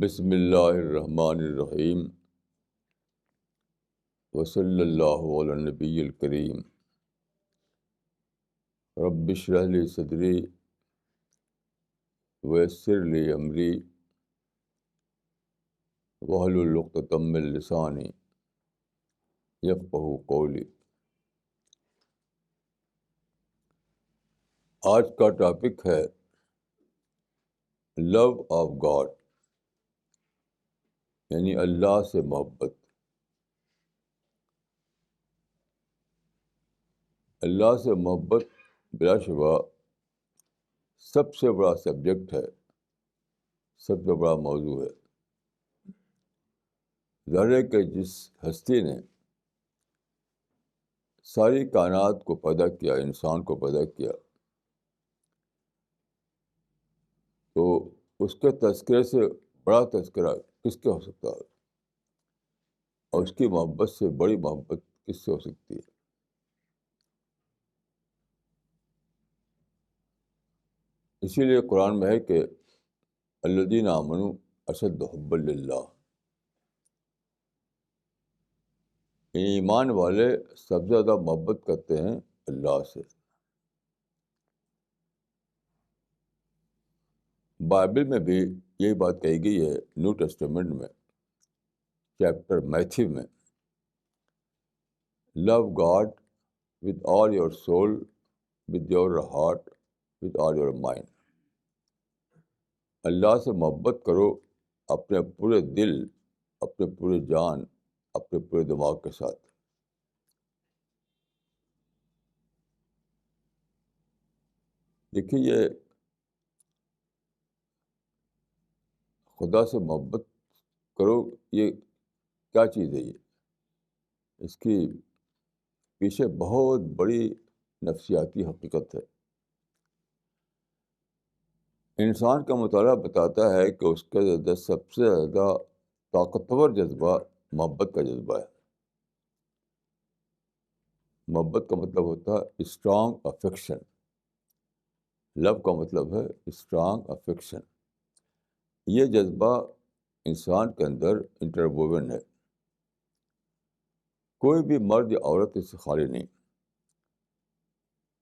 بسم اللہ الرحمن الرحیم وصلی اللہ علی النبی الکریم رب اشرح لی صدری ویسر لی امری واحلل عقدۃ من لسانی یفقہوا قولی۔ آج کا ٹاپک ہے لو آف گاڈ، یعنی اللہ سے محبت۔ اللہ سے محبت بلا شبہ سب سے بڑا سبجیکٹ ہے، سب سے بڑا موضوع ہے۔ ظاہر ہے کہ جس ہستی نے ساری کائنات کو پیدا کیا، انسان کو پیدا کیا، تو اس کے تذکرے سے بڑا تذکرہ کس کا ہو سکتا ہے، اور اس کی محبت سے بڑی محبت کس سے ہو سکتی ہے؟ اسی لیے قرآن میں ہے کہ الذین آمنوا اشد حبا للہ، ایمان والے سب سے زیادہ محبت کرتے ہیں اللہ سے۔ بائبل میں بھی یہی بات کہی گئی ہے، نیو ٹیسٹمنٹ میں چیپٹر میتھیو میں، love God with all your soul, with your heart, with all your mind۔ اللہ سے محبت کرو اپنے پورے دل، اپنے پورے جان، اپنے پورے دماغ کے ساتھ۔ دیکھیے، یہ خدا سے محبت کرو، یہ کیا چیز ہے؟ یہ اس کی پیچھے بہت بڑی نفسیاتی حقیقت ہے۔ انسان کا مطالعہ بتاتا ہے کہ اس کے اندر سب سے زیادہ طاقتور جذبہ محبت کا جذبہ ہے۔ محبت کا مطلب ہوتا ہے اسٹرانگ افیکشن، لو کا مطلب ہے اسٹرانگ افیکشن۔ یہ جذبہ انسان کے اندر انٹرووون ہے، کوئی بھی مرد یا عورت اس سے خالی نہیں۔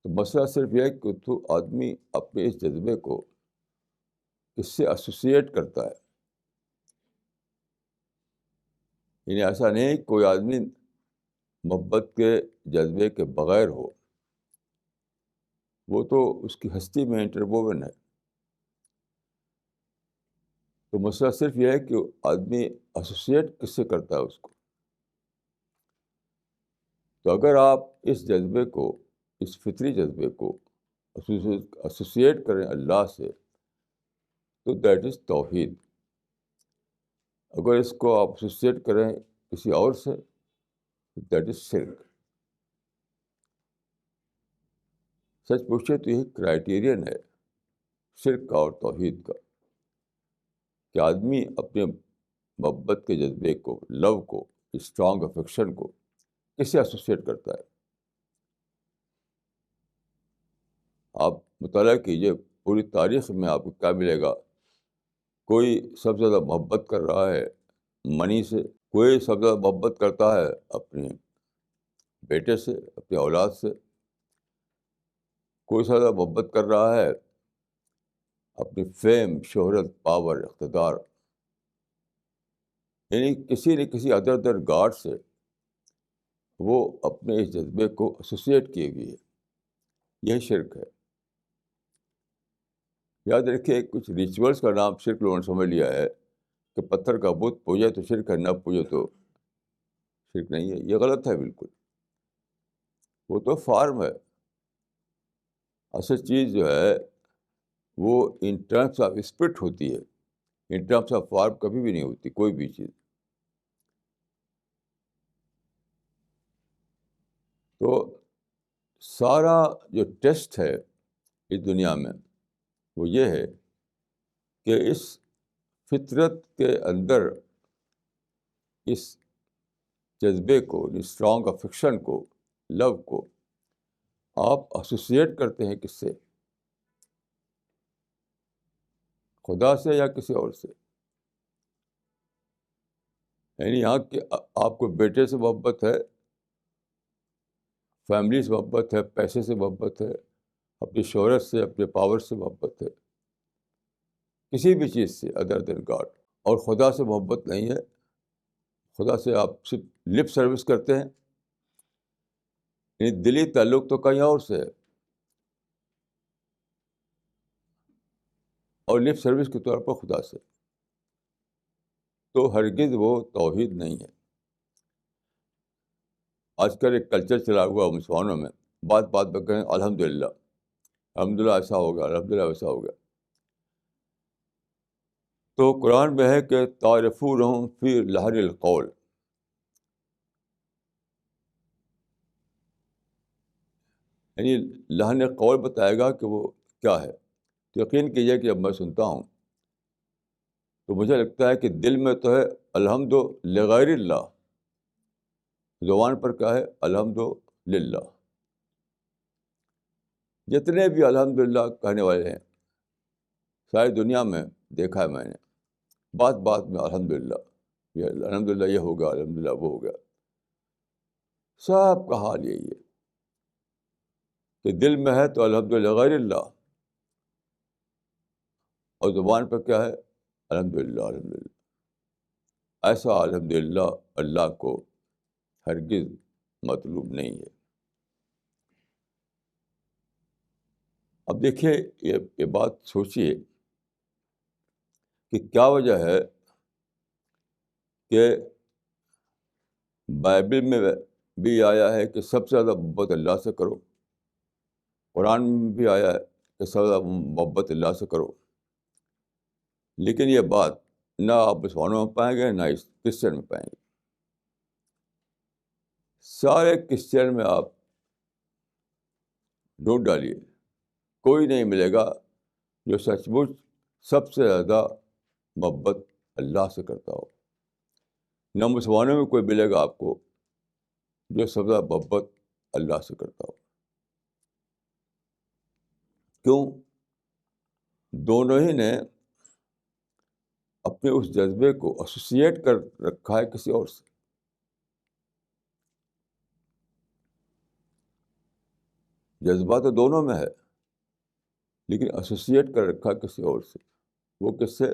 تو مسئلہ صرف یہ ہے کہ تو آدمی اپنے اس جذبے کو اس سے ایسوسیٹ کرتا ہے۔ یعنی ایسا نہیں کہ کوئی آدمی محبت کے جذبے کے بغیر ہو، وہ تو اس کی ہستی میں انٹرووون ہے۔ تو مسئلہ صرف یہ ہے کہ آدمی ایسوسیٹ کس سے کرتا ہے اس کو۔ تو اگر آپ اس جذبے کو، اس فطری جذبے کو ایسوسیٹ کریں اللہ سے، تو دیٹ از توحید۔ اگر اس کو آپ ایسوسیٹ کریں کسی اور سے، دیٹ از شرک۔ سچ پوچھے تو یہ کرائیٹیرین ہے شرک کا اور توحید کا، کہ آدمی اپنے محبت کے جذبے کو، لو کو، اسٹرانگ افیکشن کو کس سے ایسوسیٹ کرتا ہے۔ آپ مطالعہ کیجیے پوری تاریخ میں، آپ کو کیا ملے گا؟ کوئی سب سے زیادہ محبت کر رہا ہے منی سے، کوئی سب سے زیادہ محبت کرتا ہے اپنے بیٹے سے، اپنی اولاد سے، کوئی سب سے زیادہ محبت کر رہا ہے اپنی فیم، شہرت، پاور، اقتدار، یعنی کسی نہ کسی ادر گاڈ سے وہ اپنے اس جذبے کو ایسوسیٹ کیے ہوئے ہے۔ یہی شرک ہے۔ یاد رکھیے، کچھ ریچولس کا نام شرک لوگوں نے سمجھ لیا ہے کہ پتھر کا بت پوجے تو شرک ہے، نہ پوجے تو شرک نہیں ہے۔ یہ غلط ہے بالکل، وہ تو فارم ہے۔ اصل چیز جو ہے وہ ان ٹرمس آف اسپرٹ ہوتی ہے، ان ٹرمس آف فارم کبھی بھی نہیں ہوتی کوئی بھی چیز۔ تو سارا جو ٹیسٹ ہے اس دنیا میں وہ یہ ہے کہ اس فطرت کے اندر اس جذبے کو، اسٹرانگ افیکشن کو، لو کو آپ ایسوسیٹ کرتے ہیں کس سے؟ خدا سے یا کسی اور سے؟ یعنی یہاں کہ آپ کو بیٹے سے محبت ہے، فیملی سے محبت ہے، پیسے سے محبت ہے، اپنی شہرت سے، اپنے پاور سے محبت ہے، کسی بھی چیز سے ادر دین گاڈ. اور خدا سے محبت نہیں ہے. خدا سے آپ صرف لپ سروس کرتے ہیں، یعنی دلی تعلق تو کہیں اور سے ہے، اور لپ سروس کے طور پر خدا سے. تو ہرگز وہ توحید نہیں ہے. آج کل ایک کلچر چلا ہوا مسلمانوں میں، بات بات پہ کہیں الحمد للہ، الحمد للہ ایسا ہوگا، الحمد للہ ویسا ہوگا. تو قرآن میں ہے کہ تعرفونہم فی لحن القول، یعنی لحن قول بتائے گا کہ وہ کیا ہے. تو یقین کیجیے کہ جب میں سنتا ہوں تو مجھے لگتا ہے کہ دل میں تو ہے الحمد لغیر اللہ، زبان پر کیا ہے الحمد للہ. جتنے بھی الحمد للہ کہنے والے ہیں ساری دنیا میں دیکھا ہے میں نے، بات بات میں الحمد للہ، یہ الحمد للہ یہ ہوگا، الحمد للہ وہ ہوگا. سب کا حال یہی ہے کہ دل میں ہے تو الحمد للہ غیر اللہ، اور زبان پہ کیا ہے الحمد للہ، الحمد للہ. ایسا الحمد للہ اللہ کو ہرگز مطلوب نہیں ہے. اب دیکھیے یہ بات سوچیے کہ کیا وجہ ہے کہ بائبل میں بھی آیا ہے کہ سب سے زیادہ محبت اللہ سے کرو، قرآن میں بھی آیا ہے کہ سب سے زیادہ محبت اللہ سے کرو، لیکن یہ بات نہ آپ مسلمانوں میں پائیں گے نہ اس کرسچن میں پائیں گے. سارے کرسچن میں آپ ڈھونڈ ڈالیے، کوئی نہیں ملے گا جو سچ مچ سب سے زیادہ محبت اللہ سے کرتا ہو. نہ مسلمانوں میں کوئی ملے گا آپ کو جو سب سے زیادہ محبت اللہ سے کرتا ہو. کیوں؟ دونوں ہی نے اپنے اس جذبے کو ایسوسیٹ کر رکھا ہے کسی اور سے. جذبہ تو دونوں میں ہے لیکن ایسوسیٹ کر رکھا ہے کسی اور سے. وہ کس سے؟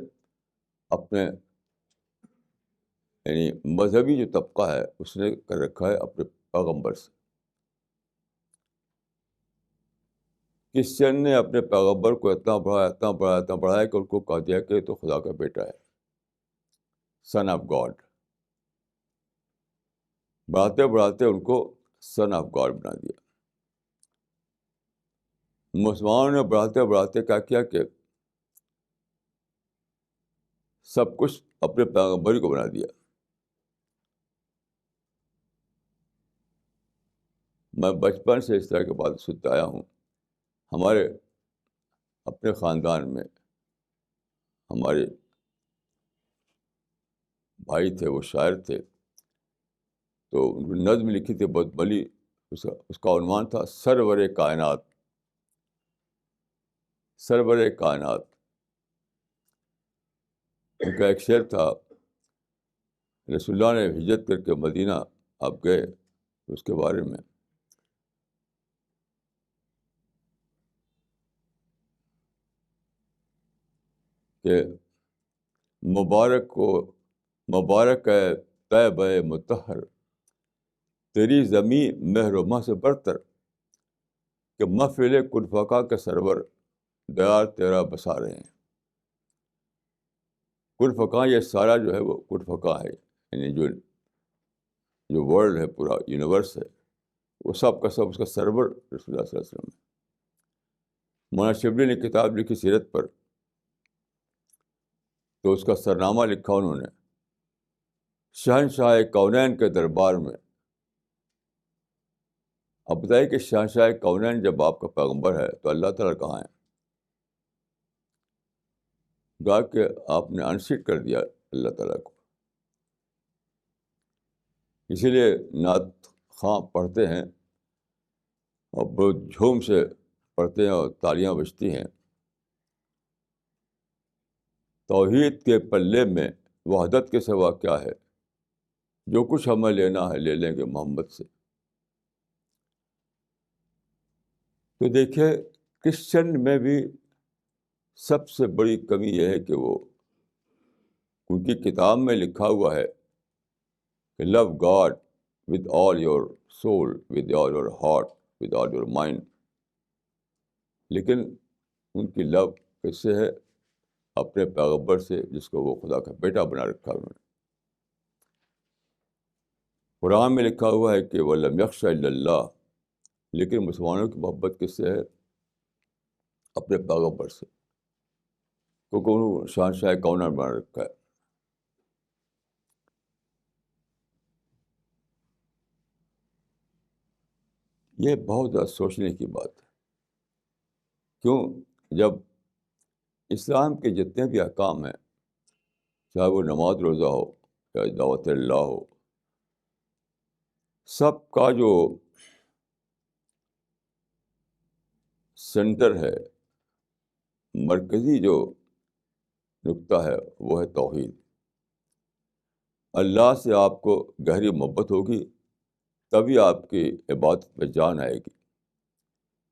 اپنے یعنی مذہبی جو طبقہ ہے اس نے کر رکھا ہے اپنے پیغمبر سے. کرسچن نے اپنے پیغمبر کو اتنا بڑھایا، اتنا بڑھایا، اتنا بڑھایا کہ ان کو کہہ دیا کہ تو خدا کا بیٹا ہے، سن آف گاڈ. بڑھاتے بڑھاتے ان کو سن آف گاڈ بنا دیا. مسلمانوں نے بڑھاتے بڑھاتے کیا کیا کہ سب کچھ اپنے پیغمبر کو بنا دیا. میں بچپن سے اس طرح کی بات سنتا آیا ہوں. ہمارے اپنے خاندان میں ہمارے بھائی تھے، وہ شاعر تھے، تو انہوں نے نظم لکھی تھی بہت بڑی. اس کا عنوان تھا سرور کائنات. سرور کائنات ان کا ایک شعر تھا، رسول اللہ نے ہجرت کر کے مدینہ آپ گئے، اس کے بارے میں کہ مبارک ہے طیبہ مطہر، تیری زمین مہر و ماہ سے برتر، کہ محفل کن فقا کے سرور دیار تیرا بسا رہے ہیں. کن فقا یہ سارا جو ہے وہ کن فقا ہے، یعنی جو ورلڈ ہے، پورا یونیورس ہے، وہ سب کا سب اس کا سرور رسول اللہ صلی اللہ علیہ وسلم ہے. مولانا شبلی نے کتاب لکھی سیرت پر، تو اس کا سرنامہ لکھا انہوں نے شہنشاہ کونین کے دربار میں. اب بتائیے کہ شہنشاہ کونین جب آپ کا پیغمبر ہے تو اللہ تعالیٰ کہاں ہے؟ گا کہ آپ نے انسیٹ کر دیا اللہ تعالیٰ کو. اسی لیے نعت خواں پڑھتے ہیں اور بہت جھوم سے پڑھتے ہیں اور تالیاں بجتی ہیں. توحید کے پلے میں وحدت کے سوا کیا ہے؟ جو کچھ ہمیں لینا ہے لے لیں گے محمد سے. تو دیکھیں کرسچن میں بھی سب سے بڑی کمی یہ ہے کہ وہ ان کی کتاب میں لکھا ہوا ہے کہ love God with all your soul, with all your heart, with all your mind. لیکن ان کی لو کس سے ہے؟ اپنے پیغمبر سے, جس کو وہ خدا کا بیٹا بنا رکھا ہے انہوں نے. قرآن میں لکھا ہوا ہے کہ وَلَمْ يَخْشَ إِلَّا اللَّهُ. لیکن مسلمانوں کی محبت کس سے ہے؟ اپنے پیغمبر سے, کیونکہ انہوں نے شہنشاہ کونین بنا رکھا ہے. یہ بہت زیادہ سوچنے کی بات ہے. کیوں؟ جب اسلام کے جتنے بھی احکام ہیں, چاہے وہ نماز روزہ ہو یا دعوت اللہ ہو, سب کا جو سینٹر ہے, مرکزی جو نقطہ ہے, وہ ہے توحید. اللہ سے آپ کو گہری محبت ہوگی تبھی آپ کی عبادت میں جان آئے گی,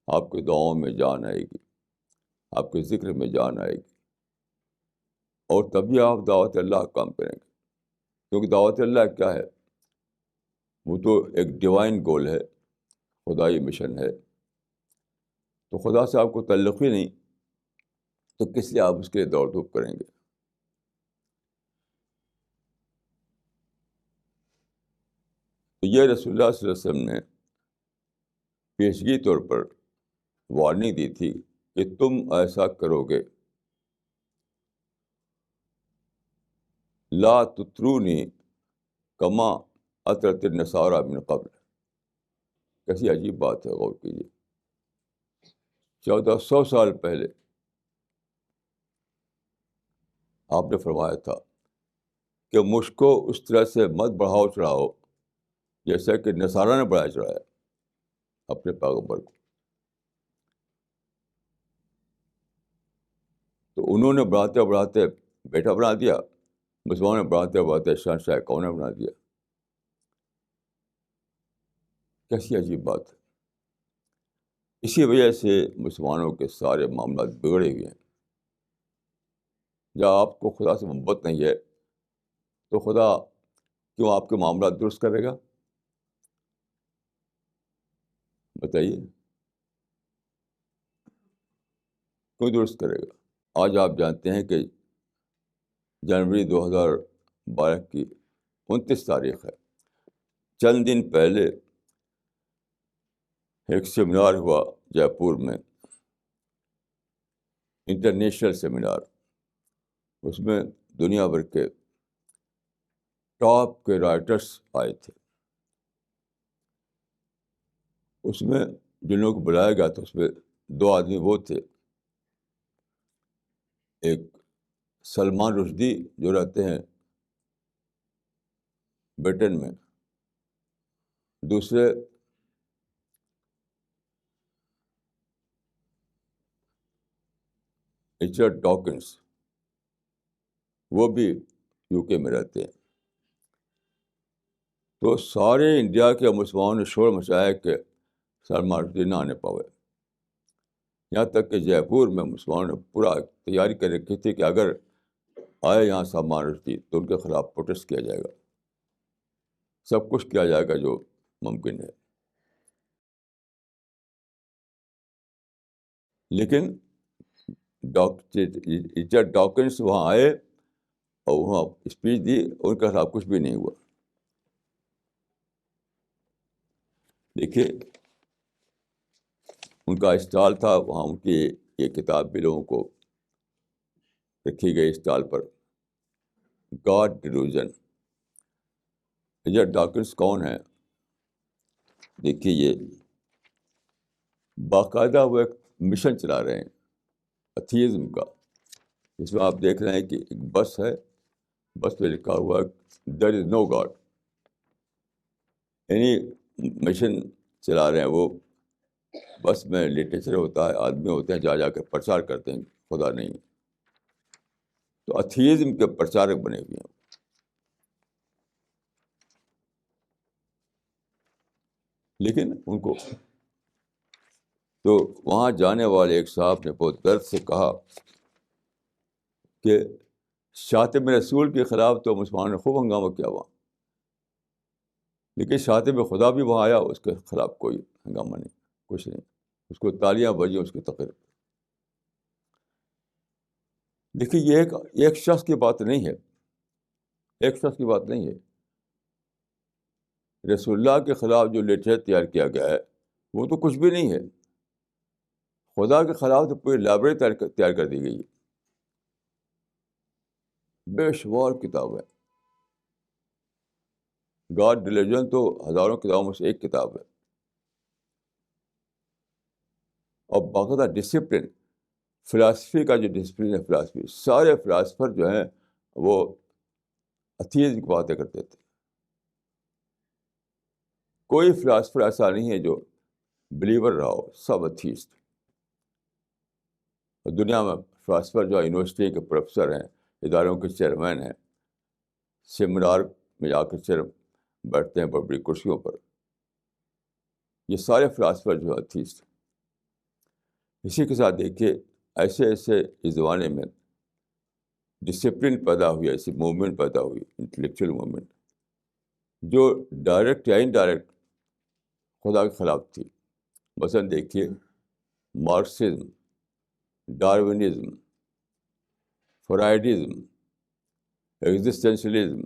آپ کی دعاؤں میں جان آئے گی, آپ کے ذکر میں جان آئے گی, اور تبھی آپ دعوت اللہ کا کام کریں گے. کیونکہ دعوت اللہ کیا ہے؟ وہ تو ایک ڈیوائن گول ہے, خدائی مشن ہے. تو خدا سے آپ کو تعلق ہی نہیں, تو کس لیے آپ اس کے لیے دوڑ دھوپ کریں گے؟ تو یہ رسول اللہ صلی اللہ علیہ وسلم نے پیشگی طور پر وارننگ دی تھی کہ تم ایسا کرو گے, لا تطرونی کما اطرت النصارى من قبل. کیسی عجیب بات ہے, غور کیجیے. 1400 سال پہلے آپ نے فرمایا تھا کہ مجھ کو اس طرح سے مت بڑھاؤ چڑھاؤ جیسا کہ نصارہ نے بڑھایا چڑھایا اپنے پیغمبر کو. تو انہوں نے بڑھاتے بڑھاتے بیٹا بنا دیا, مسلمانوں نے بڑھاتے بڑھاتے شہنشاہ کونین بنا دیا. کیسی عجیب بات ہے. اسی وجہ سے مسلمانوں کے سارے معاملات بگڑے ہوئے ہیں. جب آپ کو خدا سے محبت نہیں ہے تو خدا کیوں آپ کے معاملات درست کرے گا؟ بتائیے, کیوں درست کرے گا؟ آج آپ جانتے ہیں کہ جنوری 2012 کی 29 تاریخ ہے. چند دن پہلے ایک سیمینار ہوا جے پور میں, انٹرنیشنل سیمینار. اس میں دنیا بھر کے ٹاپ کے رائٹرس آئے تھے. اس میں جن لوگوں کو بلایا گیا تھا اس میں 2 آدمی وہ تھے, ایک سلمان رشدی جو رہتے ہیں برٹن میں, دوسرے رچرڈ ڈاکنس, وہ بھی یو کے میں رہتے ہیں. تو سارے انڈیا کے مسلمانوں نے شور مچایا کہ سلمان رشدی نہ آنے پاوے. یہاں تک کہ جے پور میں مسلمانوں نے پورا تیاری کر رکھی تھی کہ اگر آئے یہاں سلمان رشدی تو ان کے خلاف پروٹیسٹ کیا جائے گا, سب کچھ کیا جائے گا جو ممکن ہے. لیکن رچرڈ ڈاکنس وہاں آئے اور وہاں اسپیچ دی, ان کے خلاف کچھ بھی نہیں ہوا. دیکھیے ان کا اسٹال تھا وہاں, ان کی یہ کتاب بھی لوگوں کو رکھی گئی اسٹال پر, گاڈ ڈیلوژن. رچرڈ ڈاکنس کون ہے؟ دیکھیے یہ باقاعدہ وہ ایک مشن چلا رہے ہیں ایتھیزم کا. اس میں آپ دیکھ رہے ہیں کہ ایک بس ہے, بس پہ لکھا ہوا ہے دیر از نو گاڈ. یعنی مشن چلا رہے ہیں وہ, بس میں لٹریچر ہوتا ہے, آدمی ہوتے ہیں جا کر پرچار کرتے ہیں خدا نہیں. تو ایتھیزم کے پرچارک بنے ہوئے ہیں. لیکن ان کو تو وہاں جانے والے ایک صاحب نے بہت درد سے کہا کہ شاتم رسول کے خلاف تو مسلمانوں نے خوب ہنگامہ کیا وہاں، لیکن شاتم خدا بھی وہاں آیا، اس کے خلاف کوئی ہنگامہ نہیں، کچھ نہیں، اس کو تالیاں بجی اس کی تقریر۔ دیکھیے یہ ایک شخص کی بات نہیں ہے، ایک شخص کی بات نہیں ہے۔ رسول اللہ کے خلاف جو لٹریچر تیار کیا گیا ہے وہ تو کچھ بھی نہیں ہے، خدا کے خلاف تو پوری لائبریری تیار کر دی گئی ہے، بے شمار کتاب ہے۔ گاڈ ریلیجن تو ہزاروں کتابوں میں سے ایک کتاب ہے، اور باقاعدہ ڈسپلن، فلاسفی کا جو ڈسپلن ہے، فلاسفی سارے فلاسفر جو ہیں وہ ایتھیزم کی باتیں کرتے تھے، کوئی فلاسفر ایسا نہیں ہے جو بلیور رہا ہو، سب ایتھیسٹ۔ اور دنیا میں فلاسفر جو یونیورسٹی کے پروفیسر ہیں، اداروں کے چیئرمین ہیں، سیمینار میں جا کر بیٹھتے ہیں بڑی بڑی کرسیوں پر، یہ سارے فلاسفر جو ہیں ایتھیسٹ۔ اسی کے ساتھ دیکھیے ایسے اس زمانے میں ڈسپلن پیدا ہوئی، ایسی موومنٹ پیدا ہوئی، انٹلیکچوئل موومنٹ، جو ڈائریکٹ یا انڈائریکٹ خدا کے خلاف تھی۔ مثلاً دیکھیے Marxism, Darwinism, Freudism, existentialism,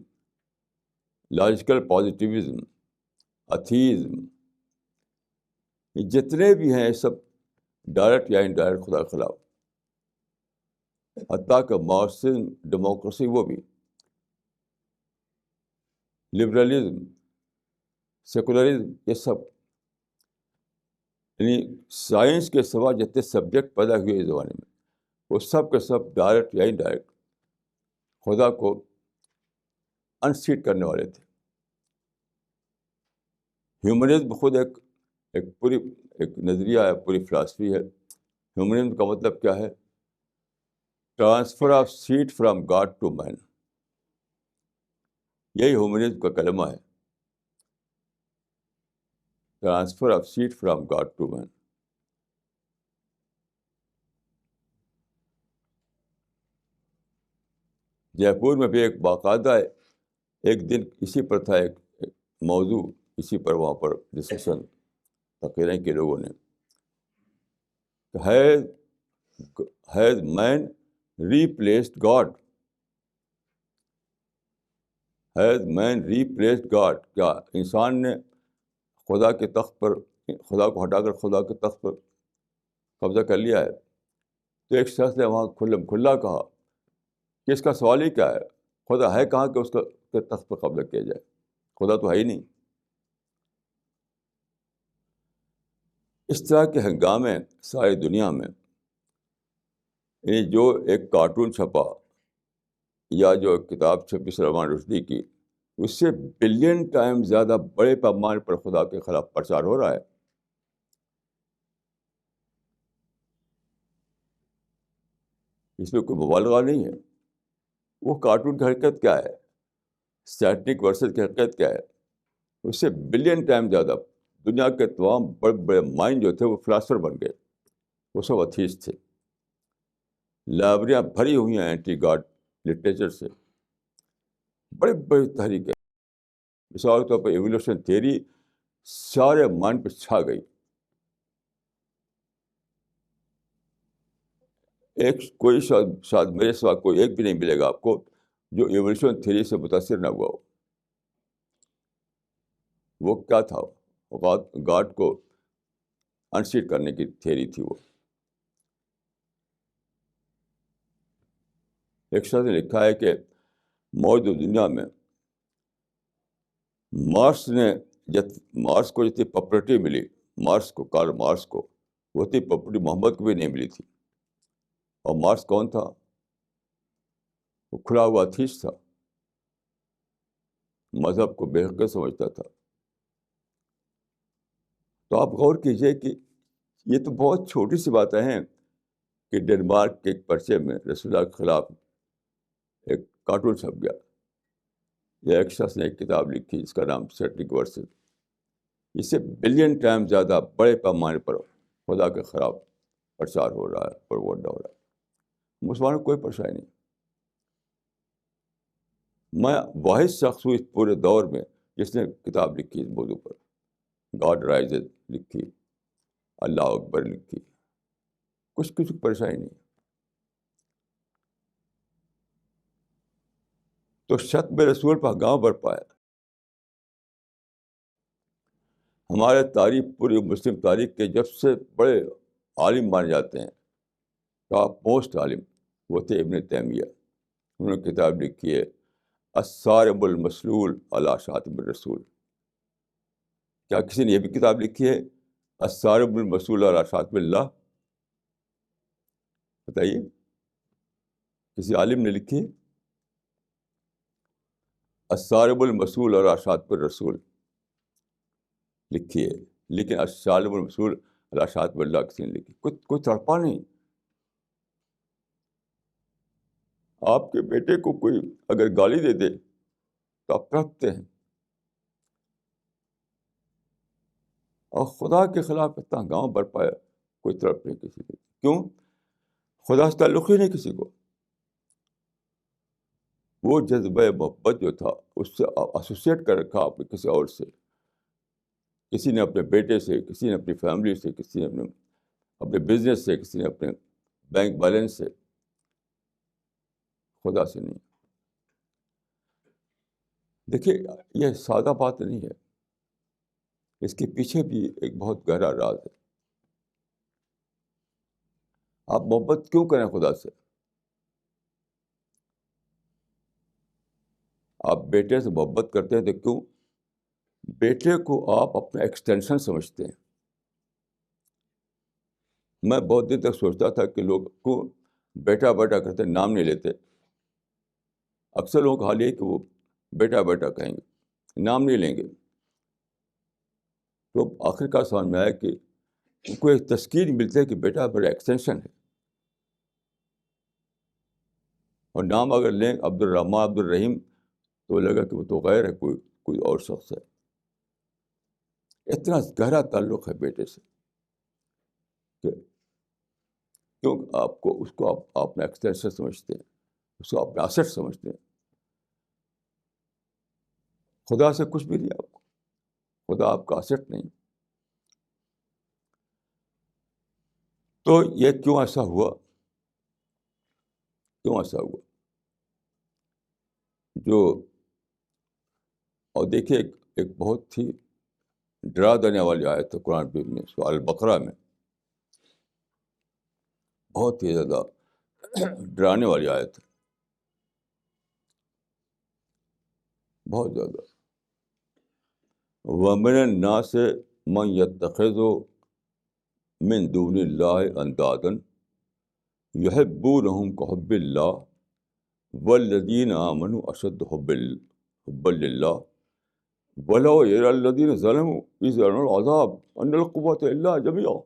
logical positivism, atheism, یہ جتنے بھی ہیں سب ڈائریکٹ یا انڈائریکٹ خدا کے خلاف۔ حتیٰ کہ مارکسزم، ڈیموکریسی، وہ بھی، لبرلزم، سیکولرزم، یہ سب، یعنی سائنس کے سوا جتنے سبجیکٹ پیدا ہوئے اس زمانے میں وہ سب کے سب ڈائریکٹ یا انڈائریکٹ خدا کو انسیٹ کرنے والے تھے۔ ہیومنزم خود ایک نظریہ ہے، پوری فلاسفی ہے۔ ہیومنزم کا مطلب کیا ہے؟ Transfer of seat from God to man, یہی ہیومنزم کا کلمہ ہے، transfer of seat from God to man. Jaipur میں بھی ایک باقاعدہ ایک دن اسی پر تھا، ایک موضوع اسی پر، وہاں پر ڈسکشن تقریریں کے لوگوں نے، has man replaced God, has man replaced God, کیا انسان نے خدا کے تخت پر، خدا کو ہٹا کر خدا کے تخت پر قبضہ کر لیا ہے؟ تو ایک شخص نے وہاں کھلا کہا کہ اس کا سوال ہی کیا ہے، خدا ہے کہاں کہ اس کے تخت پر قبضہ کیا جائے؟ خدا تو ہے ہی نہیں۔ اس طرح کے ہنگامے ساری دنیا میں، جو ایک کارٹون چھپا یا جو کتاب چھپی سلمان رشدی کی، اس سے بلین ٹائم زیادہ بڑے پیمانے پر خدا کے خلاف پرچار ہو رہا ہے۔ اس میں کوئی مبالغہ نہیں ہے۔ وہ کارٹون کی حرکت کیا ہے، سیٹنک ورسز کی حرکت کیا ہے، اس سے بلین ٹائم زیادہ دنیا کے تمام بڑے بڑے مائنڈ جو تھے وہ فلاسفر بن گئے، وہ سب ایتھیسٹ تھے۔ لائبریریاں بھری ہوئی ہیں اینٹی گاڈ لٹریچر سے، بڑی بڑی تحریکیں، مثال کے طور پر ایوولوشن تھیوری سارے مائنڈ پہ چھا گئی۔ کوئی شاید میرے سوا کوئی ایک بھی نہیں ملے گا آپ کو جو ایوولوشن تھیوری سے متاثر نہ ہوا ہو۔ وہ کیا تھا؟ گاڈ کو انسیٹ کرنے کی تھیوری تھی۔ وہ ایک شخص نے لکھا ہے کہ موجود دنیا میں مارس کو جتنی پاپولرٹی ملی، کارل مارس کو، وہ اتنی پاپولرٹی محمد کو بھی نہیں ملی تھی۔ اور مارس کون تھا؟ وہ کھلا ہوا ایتھیسٹ تھا، مذہب کو بے حقیقت سمجھتا تھا۔ تو آپ غور کیجئے کہ یہ تو بہت چھوٹی سی باتیں ہیں کہ ڈنمارک کے ایک پرچے میں رسول اللہ کے خلاف ایک کارٹون چھپ گیا، یا ایک شخص نے ایک کتاب لکھی جس کا نام سیٹنک ورسز۔ اس سے بلین ٹائم زیادہ بڑے پیمانے پر خدا کے خلاف پرچار ہو رہا ہے، پروپگنڈا ہو رہا ہے۔ مسلمانوں کو کوئی پریشانی نہیں۔ میں واحد شخص ہوں اس پورے دور میں جس نے کتاب لکھی اس موضوع پر، گاڈ رائزز لکھی، اللہ اکبر لکھی، کچھ پریشانی نہیں۔ تو شتم رسول پر گاؤں برپا ہے۔ ہمارے تاریخ، پوری مسلم تاریخ کے جب سے بڑے عالم مانے جاتے ہیں، ٹاپ موسٹ عالم، وہ تھے ابن تیمیہ۔ انہوں نے کتاب لکھی ہے الصارم المسلول علی شاتم الرسول۔ کیا کسی نے یہ بھی کتاب لکھی ہے الصارم المسلول علی شاتم اللہ؟ بتائیے، کسی عالم نے لکھی ہے؟ الصارم المسلول علی شاتم الرسول لکھی ہے، لیکن الصارم المسلول علی شاتم اللہ کسی نے لکھی؟ کوئی تڑپا نہیں۔ آپ کے بیٹے کو کوئی اگر گالی دے دے تو آپ تڑپتے ہیں، اور خدا کے خلاف اتنا گاؤں برپایا، کوئی تڑپ نہیں کسی کو۔ کیوں؟ خدا سے تعلق ہی نہیں کسی کو۔ وہ جذبہ محبت جو تھا اس سے ایسوسیٹ کر رکھا آپ نے کسی اور سے، کسی نے اپنے بیٹے سے، کسی نے اپنی فیملی سے، کسی نے اپنے بزنس سے، کسی نے اپنے بینک بیلنس سے، خدا سے نہیں۔ دیکھیے، یہ سادہ بات نہیں ہے، اس کے پیچھے بھی ایک بہت گہرا راز ہے۔ آپ محبت کیوں کریں خدا سے؟ آپ بیٹے سے محبت کرتے ہیں تو کیوں؟ بیٹے کو آپ اپنا ایکسٹینشن سمجھتے ہیں۔ میں بہت دن تک سوچتا تھا کہ لوگ کو بیٹا بیٹا کرتے نام نہیں لیتے۔ اکثر لوگوں کا حال یہ کہ وہ بیٹا بیٹا کہیں گے، نام نہیں لیں گے۔ تو آخر کار سمجھ میں آیا کہ ان کو ایک تسکین ملتا ہے کہ بیٹا میرا ایکسٹینشن ہے، اور نام اگر لیں عبد الرحمٰن، عبد الرحیم، تو لگا کہ وہ تو غیر ہے، کوئی اور شخص ہے۔ اتنا گہرا تعلق ہے بیٹے سے کہ کیوں آپ کو اس کو آپ اپنا ایکسٹینشن سمجھتے ہیں، اس کو اپنا ایسٹ سمجھتے ہیں۔ خدا سے کچھ بھی نہیں، آپ کو خدا آپ کا ایسٹ نہیں۔ تو یہ کیوں ایسا ہوا؟ کیوں ایسا ہوا؟ اور دیکھیے، ایک بہت ہی ڈرا دینے والی آیت ہے قرآن میں، سورہ البقرہ میں، بہت ہی زیادہ ڈرانے والی آیت ہے، بہت زیادہ۔ وَمِنَ النَّاسِ مَن يَتَّخِذُ مِن دُونِ اللَّهِ أَندَادًا يُحِبُّونَهُمْ كَحُبِّ اللَّهِ وَالَّذِينَ آمَنُوا أَشَدُّ حُبًّا لِلَّهِ وَلَوْ يَرَى الَّذِينَ ظَلَمُوا إِذْ يَرَوْنَ الْعَذَابَ أَنَّ الْقُوَّةَ لِلَّهِ جَمِيعًا۔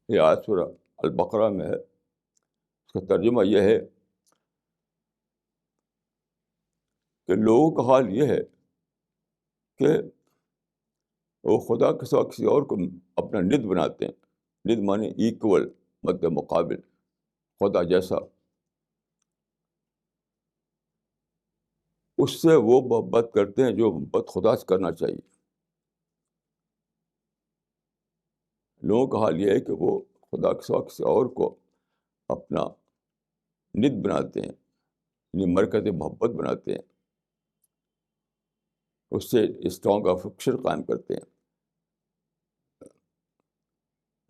یہ آیت سورہ البقرہ میں ہے۔ اس کا ترجمہ یہ ہے کہ لوگوں کا حال یہ ہے کہ وہ خدا کے سوا کسی اور کو اپنا ند بناتے ہیں۔ ند مانے ایکول، مد مقابل، خدا جیسا۔ اس سے وہ محبت کرتے ہیں جو محبت خدا سے کرنا چاہیے۔ لوگوں کا حال یہ ہے کہ وہ خدا کے سوا کسی اور کو اپنا ند بناتے ہیں، یعنی مرکز محبت بناتے ہیں، اس سے اسٹرانگ افیکشن قائم کرتے ہیں،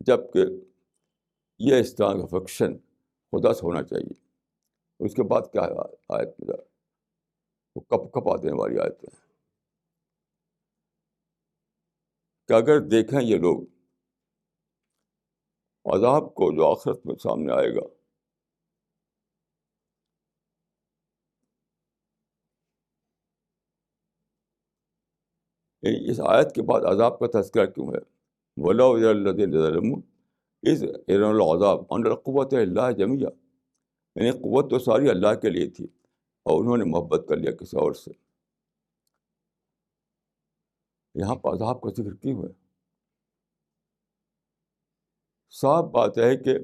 جبکہ یہ اسٹرانگ افیکشن خدا سے ہونا چاہیے۔ اس کے بعد کیا ہے آیت میں؟ وہ کپ کپا دینے والی آیت ہے کہ اگر دیکھیں یہ لوگ عذاب کو جو آخرت میں سامنے آئے گا، اس آیت کے بعد عذاب کا تذکرہ کیوں ہے؟ وَلَوْ يَرَى الَّذِينَ ظَلَمُوا إِذْ يَرَوْنَ الْعَذَابَ أَنَّ الْقُوَّةَ لِلَّهِ جَمِيعًا، یعنی قوت تو ساری اللہ کے لیے تھی، اور انہوں نے محبت کر لیا کسی اور سے. یہاں پر عذاب کا ذکر کیوں ہے؟ صاف بات ہے کہ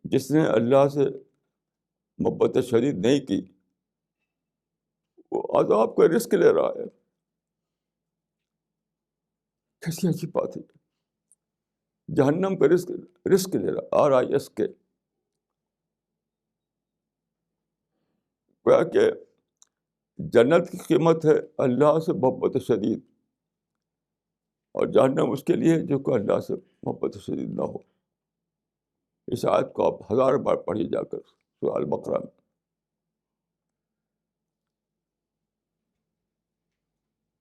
جس نے اللہ سے محبت شدید نہیں کی وہ عذاب کا رزق لے رہا ہے. کیسی عجیب بات ہے. جہنم کا رزق لے رہا RISK کے. گویا کہ جنت کی قیمت ہے اللہ سے محبت شدید، اور جہنم اس کے لیے جو کہ اللہ سے محبت شدید نہ ہو. اس آیت کو آپ 1000 بار پڑھیے جا کر سورہ البقرہ میں.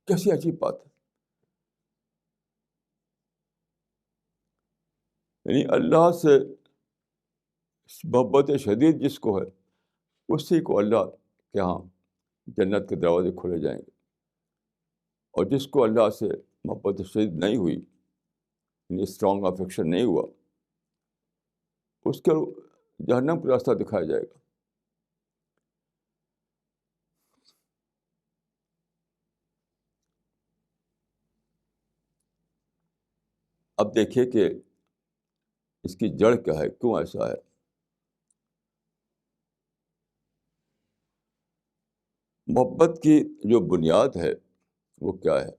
کیسی عجیب بات ہے. یعنی اللہ سے محبت شدید جس کو ہے اسی کو اللہ کے ہاں جنت کے دروازے کھولے جائیں گے، اور جس کو اللہ سے محبت شدید نہیں ہوئی، یعنی اسٹرانگ افیکشن نہیں ہوا، اس کا جہنم کا راستہ دکھایا جائے گا. اب دیکھیے کہ اس کی جڑ کیا ہے، کیوں ایسا ہے. محبت کی جو بنیاد ہے وہ کیا ہے؟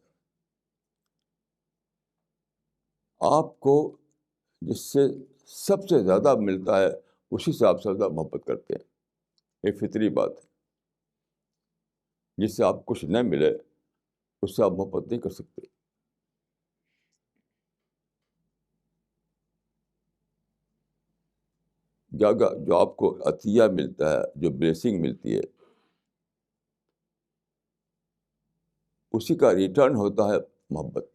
آپ کو جس سے سب سے زیادہ ملتا ہے اسی سے آپ سب سے زیادہ محبت کرتے ہیں. یہ فطری بات ہے. جس سے آپ کچھ نہ ملے اس سے آپ محبت نہیں کر سکتے. جو آپ کو عطیہ ملتا ہے، جو بلیسنگ ملتی ہے، اسی کا ریٹرن ہوتا ہے محبت.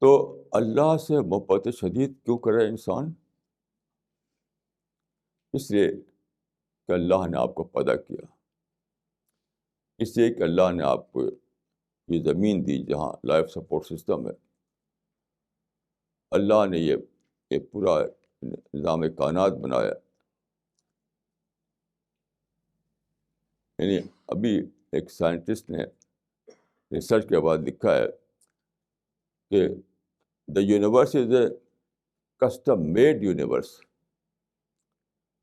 تو اللہ سے محبت شدید کیوں کرے انسان؟ اس لیے کہ اللہ نے آپ کو پیدا کیا، اس لیے کہ اللہ نے آپ کو یہ زمین دی جہاں لائف سپورٹ سسٹم ہے. اللہ نے یہ پورا نظام کائنات بنایا. یعنی ابھی ایک سائنٹسٹ نے ریسرچ کے بعد لکھا ہے کہ the universe is a custom made universe.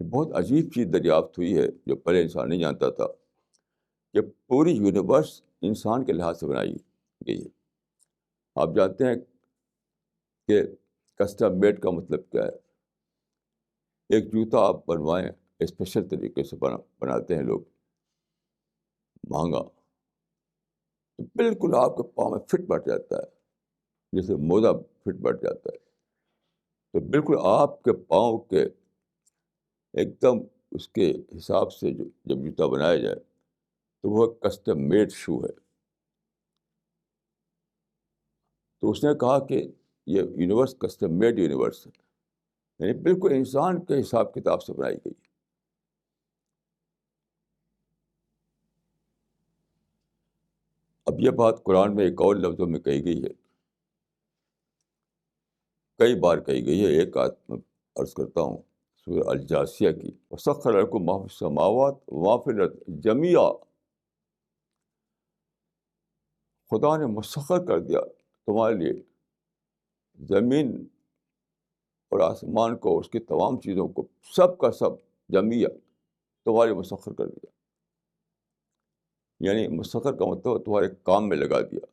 بہت عجیب چیز دریافت ہوئی ہے جو پہلے انسان نہیں جانتا تھا، کہ پوری یونیورس انسان کے لحاظ سے بنائی گئی ہے. آپ جانتے ہیں کہ کسٹم میڈ کا مطلب کیا ہے؟ ایک جوتا آپ بنوائیں، اسپیشل طریقے سے بناتے ہیں لوگ، مہنگا، تو بالکل آپ کے پاؤں میں فٹ بیٹھ جاتا ہے، جیسے موزہ فٹ بیٹھ جاتا ہے. تو بالکل آپ کے پاؤں کے ایک دم اس کے حساب سے جب جوتا بنایا جائے تو وہ کسٹم میڈ شو ہے. تو اس نے کہا کہ یہ یونیورس کسٹم میڈ یونیورس ہے، یعنی بالکل انسان کے حساب کتاب سے بنائی گئی. اب یہ بات قرآن میں ایک اور لفظوں میں کہی گئی ہے، کئی بار کہی گئی ہے. ایک آیت میں عرض کرتا ہوں، سورہ الجاثیہ کی، وَسَخَّرَ لَكُم مَا فِی السَّمَاوَاتِ وَمَا فِی الْأَرْضِ جَمِيعًا. خدا نے مسخر کر دیا تمہارے لیے زمین اور آسمان کو، اس کی تمام چیزوں کو، سب کا سب جميعا تمہارے مسخر کر دیا. یعنی مسخر کا مطلب تمہارے کام میں لگا دیا.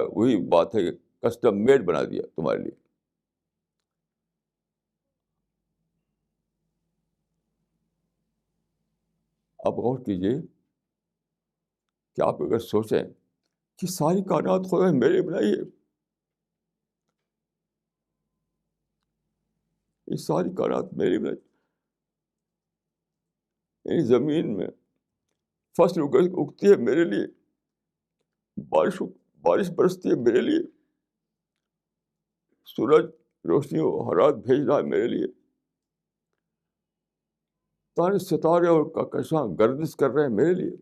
وہی بات ہے کہ کسٹم میڈ بنا دیا تمہارے لیے. آپ غور کیجیے کہ آپ اگر سوچیں کہ ساری کائنات خدا نے میرے بنائی ہے، یہ ساری کائنات میری بنائی. یعنی زمین میں فصل اگتی ہے میرے لیے، بارش برستی ہے میرے لیے، سورج روشنی و حرارت بھیج رہا ہے میرے لیے، تارے ستارے اور کہکشاں گردش کر رہے ہیں میرے لیے.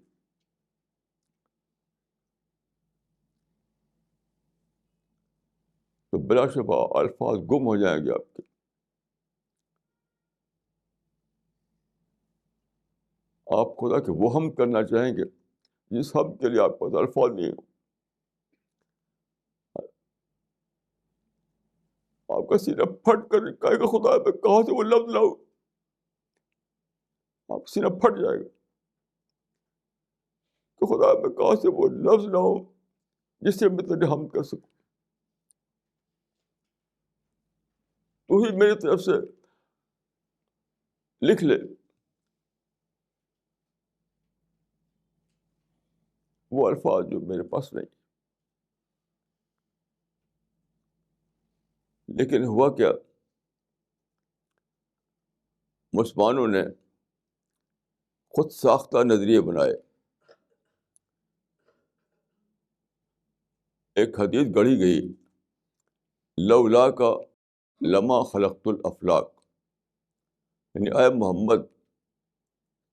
تو بلا شبہ الفاظ گم ہو جائیں گے آپ کے. آپ خدا کے وہ ہم کرنا چاہیں گے جس ہم کے لیے آپ کو الفاظ نہیں ہو. آپ کا سینہ پھٹ کر کہے گا خدا میں کہاں سے وہ لفظ لاؤ. آپ کا سینہ پھٹ جائے گا کہ خدا میں کہاں سے وہ لفظ لاؤ جس سے میں تجھے ہم کر سکوں. تو ہی میری طرف سے لکھ لے وہ الفاظ جو میرے پاس نہیں. لیکن ہوا کیا، مسلمانوں نے خود ساختہ نظریے بنائے. ایک حدیث گڑھی گئی، لولا کا لما خلقت الافلاق، یعنی اے محمد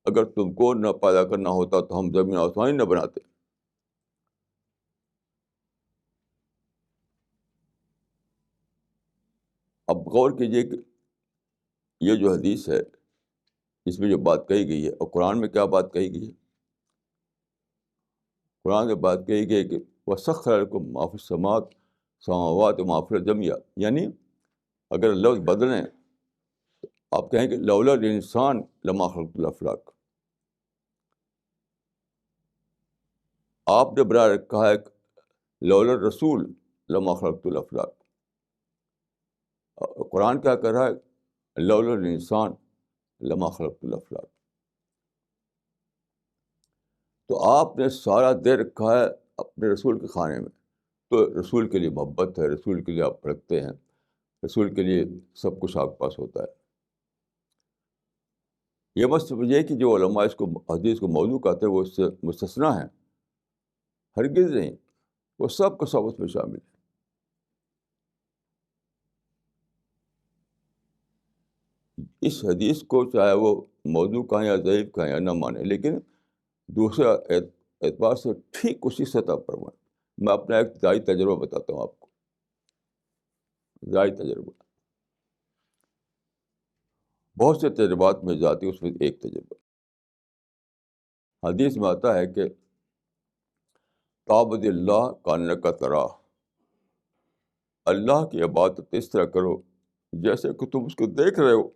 اگر تم کو نہ پیدا کرنا ہوتا تو ہم زمین آسمان ہی نہ بناتے. اب غور کیجئے کہ یہ جو حدیث ہے اس میں جو بات کہی گئی ہے، اور قرآن میں کیا بات کہی گئی ہے. قرآن میں بات کہی گئی کہ وَسَخَّرَ لَكُم مَّا فِي السَّمَاوَاتِ وَمَا فِي الْأَرْضِ جَمِيعًا، یعنی اگر لفظ بدلیں آپ کہیں کہ لولا الانسان لما خلقت الافلاق. آپ نے برا رکھا ہے لولا الرسول لما خلقت الافلاق. قرآن کیا کہہ رہا ہے، لولا الانسان لما خلقت الافلاق. تو آپ نے سارا دے رکھا ہے اپنے رسول کے کھانے میں. تو رسول کے لیے محبت ہے، رسول کے لیے آپ رکھتے ہیں، رسول کے لیے سب کچھ آپ کے پاس ہوتا ہے. یہ مت سمجھیے کہ جو علماء اس کو حدیث کو موضوع کہتے ہیں وہ اس سے مستثنیٰ ہیں، ہرگز نہیں. وہ سب کا سب اس میں شامل ہے. اس حدیث کو چاہے وہ موضوع کہیں یا ضعیف کہیں یا نہ مانے، لیکن دوسرے اعتبار سے ٹھیک اسی سطح پر میں اپنا ایک ذاتی تجربہ بتاتا ہوں آپ کو. ذاتی تجربہ، بہت سے تجربات میں ذاتی، اس میں ایک تجربہ. حدیث میں آتا ہے کہ تعبد اللہ کانک تراہ، اللہ کی عبادت اس طرح کرو جیسے کہ تم اس کو دیکھ رہے ہو.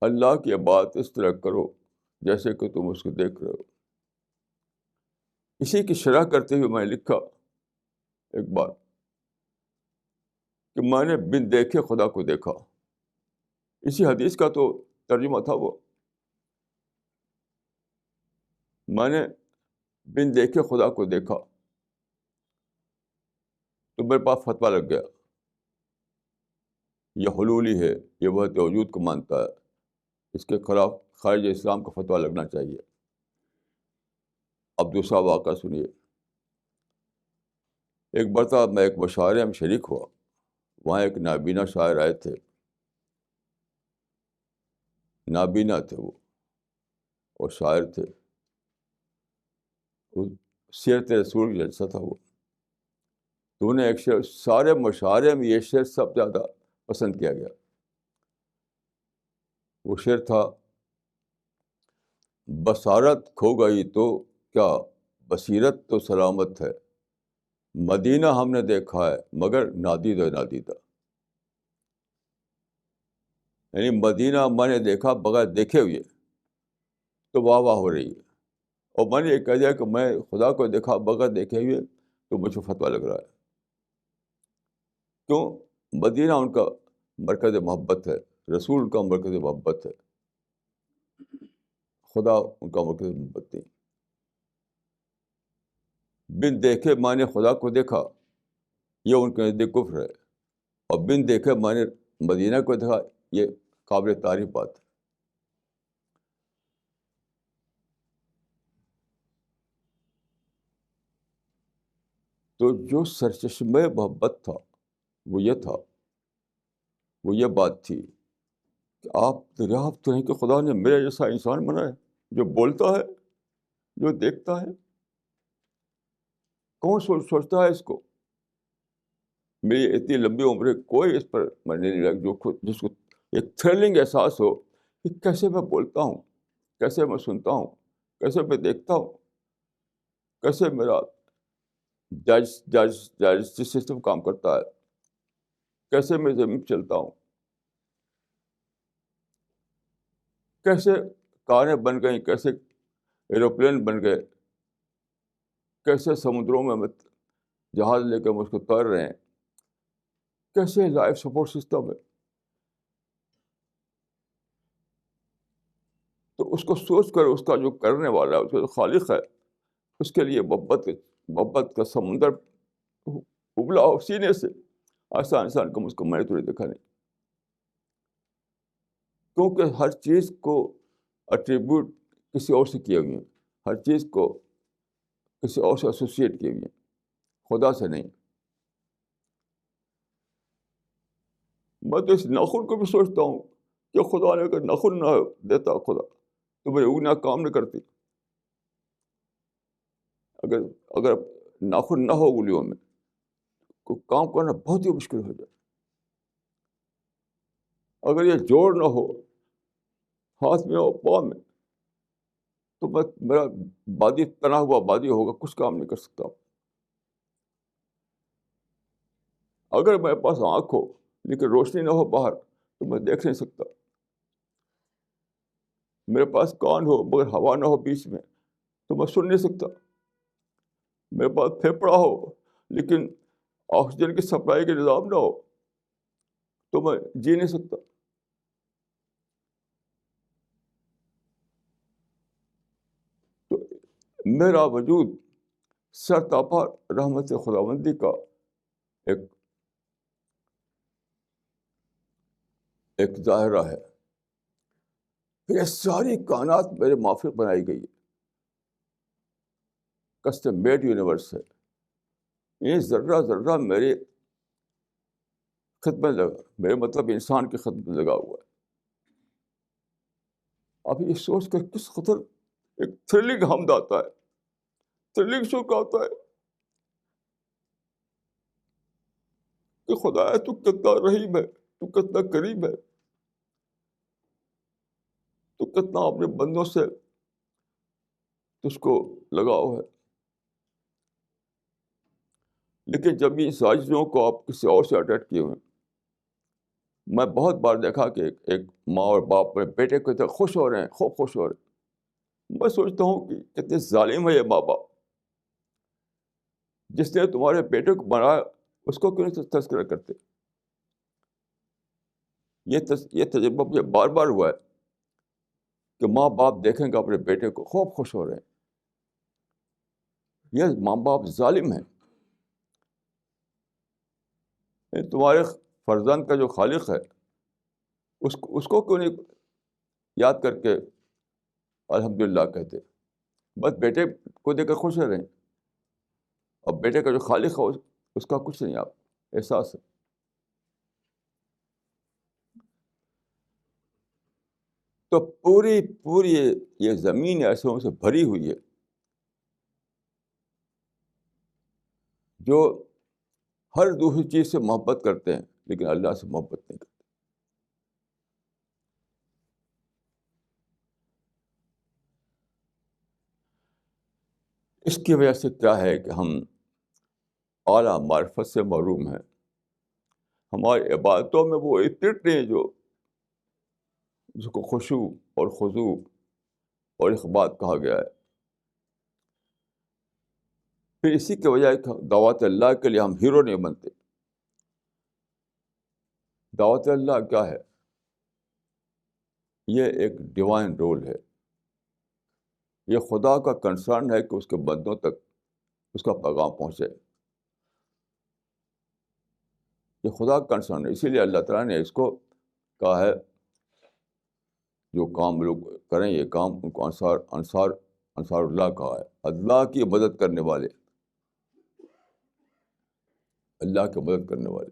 اللہ کی عبادت اس طرح کرو جیسے کہ تم اس کو دیکھ رہے ہو. اسی کی شرح کرتے ہوئے میں نے لکھا ایک بار کہ میں نے بن دیکھے خدا کو دیکھا. اسی حدیث کا تو ترجمہ تھا وہ. میں نے بن دیکھے خدا کو دیکھا تو میرے پاس فتویٰ لگ گیا، یہ حلولی ہے، یہ وحدت وجود کو مانتا ہے، اس کے خلاف خارج اسلام کا فتویٰ لگنا چاہیے. اب دوسرا واقعہ سنیے. ایک مرتبہ میں ایک مشاعرے میں شریک ہوا. وہاں ایک نابینا شاعر آئے تھے، نابینا تھے وہ شاعر تھے. سیرت رسول کا جلسہ تھا وہ. تو انہیں ایک شعر، سارے مشاعرے میں یہ شعر سب زیادہ پسند کیا گیا. وہ شعر تھا، بصارت کھو گئی تو کیا بصیرت تو سلامت ہے، مدینہ ہم نے دیکھا ہے مگر نادیدہ نادیدہ. یعنی مدینہ میں نے دیکھا بغیر دیکھے ہوئے تو واہ واہ ہو رہی ہے، اور میں نے یہ کہہ دیا کہ میں خدا کو دیکھا بغیر دیکھے ہوئے تو مجھے فتویٰ لگ رہا ہے. کیوں؟ مدینہ ان کا مرکز محبت ہے، رسول کا مرکز محبت ہے، خدا ان کا مرکز محبت نہیں. بن دیکھے میں نے خدا کو دیکھا، یہ ان کے نزدیک کفر ہے. اور بن دیکھے میں نے مدینہ کو دیکھا، یہ قابل تعریف بات ہے. تو جو سرچشمہ محبت تھا وہ یہ تھا، وہ یہ بات تھی کہ آپ دریافت کریں کہ خدا نے میرے جیسا انسان بنایا ہے جو بولتا ہے، جو دیکھتا ہے. کون سوچتا ہے اس کو؟ میری اتنی لمبی عمر ہے، کوئی اس پر مرنے نہیں لگا جو جس کو ایک تھرلنگ احساس ہو کہ کیسے میں بولتا ہوں، کیسے میں سنتا ہوں، کیسے میں دیکھتا ہوں، کیسے میرا جائز سسٹم کام کرتا ہے، کیسے میں زمین پہ چلتا ہوں، کیسے کاریں بن گئیں، کیسے ایروپلین بن گئے، کیسے سمندروں میں جہاز لے کے ہم اس کو تیر رہے ہیں، کیسے لائف سپورٹ سسٹم ہے. تو اس کو سوچ کر اس کا جو کرنے والا ہے، اس کا جو خالق ہے، اس کے لیے محبت کا سمندر ابلا ہو سینے سے. ایسا انسان کو مجھ کو میں نے تو نہیں دیکھا نہیں. کیونکہ ہر چیز کو ایٹریبیوٹ کسی اور سے کیے ہوئے ہیں، ہر چیز کو کسی اور سے ایسوسیٹ کیے ہوئے ہیں، خدا سے نہیں. میں تو اس ناخن کو بھی سوچتا ہوں کہ خدا نے اگر ناخن نہ دیتا خدا تو میری انگلیاں کام نہ کرتی. اگر ناخن نہ ہو انگلیوں میں تو کام کرنا بہت ہی مشکل ہو جائے. اگر یہ جوڑ نہ ہو ہاتھ میں اور پاؤں میں تو میرا بادی تنا ہوا بادی ہوگا، کچھ کام نہیں کر سکتا. اگر میرے پاس آنکھ ہو لیکن روشنی نہ ہو باہر تو میں دیکھ نہیں سکتا. میرے پاس کان ہو مگر ہوا نہ ہو بیچ میں تو میں سن نہیں سکتا. میرے پاس پھیپھڑا ہو لیکن آکسیجن کی سپلائی کے نظام نہ ہو تو میں جی نہیں سکتا. تو میرا وجود سرتاپا رحمت خداوندی کا ایک ظاہرہ ہے. یہ ساری کائنات میرے موافق بنائی گئی ہے، کسٹم میڈ یونیورس ہے. یہ ذرہ ذرہ میرے خدمت لگا، میرے مطلب انسان کی خدمت لگا ہوا ہے. اب یہ سوچ کر کس قدر ایک تھرلنگ حمد آتا ہے، تھرلنگ شوق آتا ہے کہ خدا ہے تو کتنا رحیم ہے، تو کتنا کریم ہے، تو کتنا اپنے بندوں سے اس کو لگاؤ ہے. لیکن جب یہ ساری چیزوں کو آپ کسی اور سے اٹیچ کیے ہوئے، میں بہت بار دیکھا کہ ایک ماں اور باپ اپنے بیٹے کو اتنا خوش ہو رہے ہیں، خوب خوش ہو رہے ہیں. میں سوچتا ہوں کہ کتنے ظالم ہے یہ ماں باپ. جس نے تمہارے بیٹے کو بنایا اس کو کیوں نہیں تذکرہ کرتے؟ یہ تجربہ مجھے بار بار ہوا ہے کہ ماں باپ دیکھیں گے اپنے بیٹے کو خوب خوش ہو رہے ہیں. یہ ماں باپ ظالم ہیں. تمہارے فرزند کا جو خالق ہے اس کو کیوں نہیں یاد کر کے الحمدللہ کہتے؟ بس بیٹے کو دیکھ کر خوش رہیں. اور بیٹے کا جو خالق ہے اس کا کچھ نہیں آپ احساس ہے. تو پوری یہ زمین ایسوں سے بھری ہوئی ہے جو ہر دوسری چیز سے محبت کرتے ہیں لیکن اللہ سے محبت نہیں کرتے. اس کی وجہ سے کیا ہے کہ ہم اعلیٰ معرفت سے محروم ہیں. ہماری عبادتوں میں وہ اطاعت نہیں جو جس کو خشوع اور خضوع اور اخبات کہا گیا ہے. پھر اسی کی وجہ دعوت اللہ کے لیے ہم ہیرو نہیں بنتے. دعوت اللہ کیا ہے؟ یہ ایک ڈیوائن رول ہے. یہ خدا کا کنسرن ہے کہ اس کے بندوں تک اس کا پیغام پہنچے. یہ خدا کا کنسرن ہے. اسی لیے اللہ تعالیٰ نے اس کو کہا ہے جو کام لوگ کریں یہ کام ان کو انصار اللہ کہا ہے. اللہ کی مدد کرنے والے، اللہ کی مدد کرنے والے.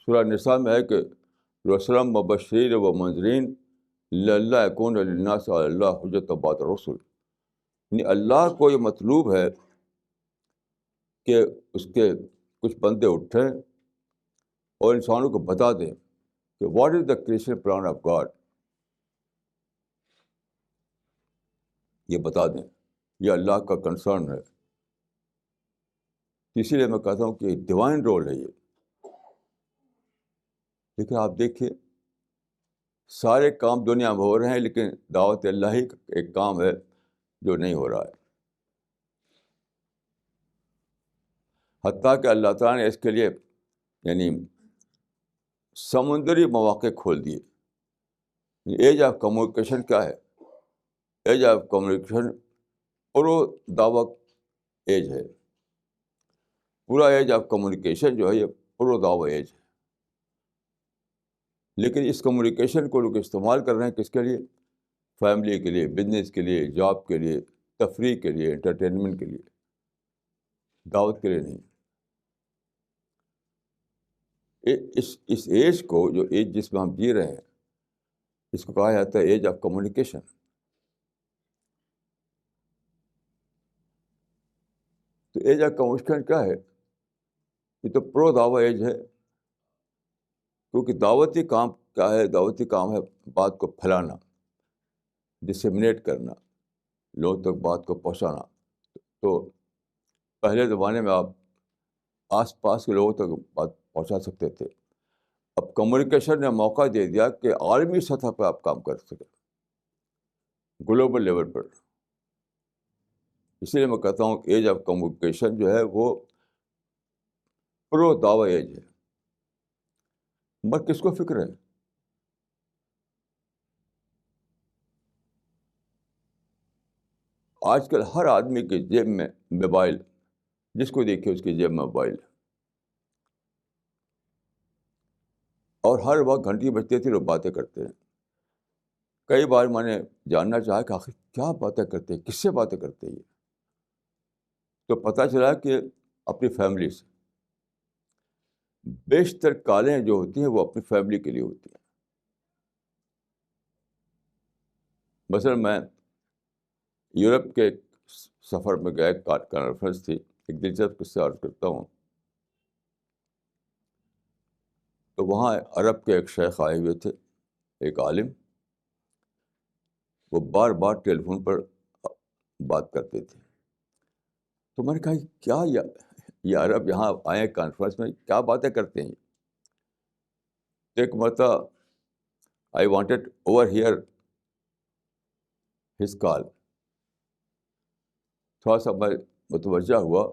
سورہ نساء میں ہے کہ رسولم مبشرین و منذرین لئلا یکون للناس علی اللہ حجۃ بعد الرسل. یعنی اللہ کو یہ مطلوب ہے کہ اس کے کچھ بندے اٹھیں اور انسانوں کو بتا دیں کہ what is the creation plan of God. یہ بتا دیں, یہ اللہ کا کنسرن ہے. اسی لیے میں کہتا ہوں کہ ڈیوائن رول ہے یہ. لیکن آپ دیکھیے سارے کام دنیا میں ہو رہے ہیں, لیکن دعوت اللہ ہی ایک کام ہے جو نہیں ہو رہا ہے. حتیٰ کہ اللہ تعالیٰ نے اس کے لیے یعنی سمندری مواقع کھول دیے. ایج آف کمیونیکیشن کیا ہے؟ ایج آف کمیونیکیشن پرو دعوت ایج ہے. پورا ایج آف کمیونیکیشن جو ہے یہ پرو دعوت ایج ہے. لیکن اس کمیونیکیشن کو لوگ استعمال کر رہے ہیں کس کے لیے؟ فیملی کے لیے, بزنس کے لیے, جاب کے لیے, تفریح کے لیے, انٹرٹینمنٹ کے لیے, دعوت کے لیے نہیں. اس ایج کو, جو ایج جس میں ہم جی رہے ہیں, اس کو کہا جاتا ہے ایج آف کمیونیکیشن. تو ایج آف کمیونیکیشن کیا ہے؟ یہ تو پرو دعوت ایج ہے. کیونکہ دعوتی کام کیا ہے؟ دعوتی کام ہے بات کو پھیلانا, ڈسیمنیٹ کرنا, لوگوں تک بات کو پہنچانا. تو پہلے زمانے میں آپ آس پاس کے لوگوں تک بات پہنچا سکتے تھے. اب کمیونیکیشن نے موقع دے دیا کہ عالمی سطح پہ آپ کام کر سکیں, گلوبل لیول پر. اسی لیے میں کہتا ہوں کہ ایج آف کمیونیکیشن جو ہے وہ پرو دعوت ایج ہے. مگر کس کو فکر ہے؟ آج کل ہر آدمی کے جیب میں موبائل, جس کو دیکھے اس کی جیب میں موبائل, اور ہر وقت گھنٹی بجتے تھے لوگ باتیں کرتے ہیں. کئی بار میں نے جاننا چاہا کہ آخر کیا باتیں کرتے ہیں, کس سے باتیں کرتے ہیں. تو پتہ چلا کہ اپنی فیملی سے. بیشتر کالیں جو ہوتی ہیں وہ اپنی فیملی کے لیے ہوتی ہیں. مثلا میں یورپ کے ایک سفر میں گیا, کانفرنس تھی. ایک دلچسپ قصہ عرض کرتا ہوں. تو وہاں عرب کے ایک شیخ آئے ہوئے تھے, ایک عالم. وہ بار بار ٹیلی فون پر بات کرتے تھے. تو میں نے کہا کیا یہ عرب یہاں آئے کانفرنس میں, کیا باتیں کرتے ہیں؟ ایک مرتبہ I wanted overhear his call. تھوڑا سا میں متوجہ ہوا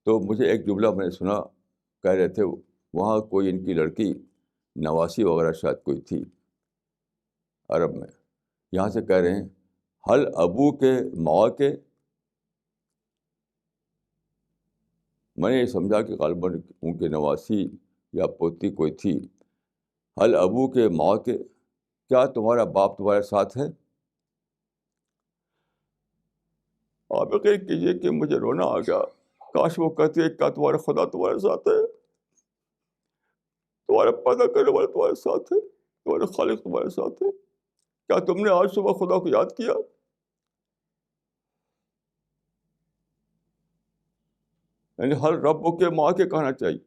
تو مجھے ایک جملہ میں نے سنا, کہہ رہے تھے وہاں کوئی ان کی لڑکی نواسی وغیرہ شاید کوئی تھی عرب میں. یہاں سے کہہ رہے ہیں حل ابو کے ماں کے. میں نے یہ سمجھا کہ غالباً ان کے نواسی یا پوتی کوئی تھی. حل ابو کے ماں کے, کیا تمہارا باپ تمہارے ساتھ ہے؟ آپ یقین کیجیے کہ مجھے رونا آ گیا. کاش وہ کہتے ہیں کیا تمہارا خدا تمہارے ساتھ ہے, تمہارا پیدا کرنے والا تمہارے ساتھ ہے, تمہارا خالق تمہارے ساتھ ہے. کیا تم نے آج صبح خدا کو یاد کیا؟ یعنی ہر رب کے ماں کے کہنا چاہیے,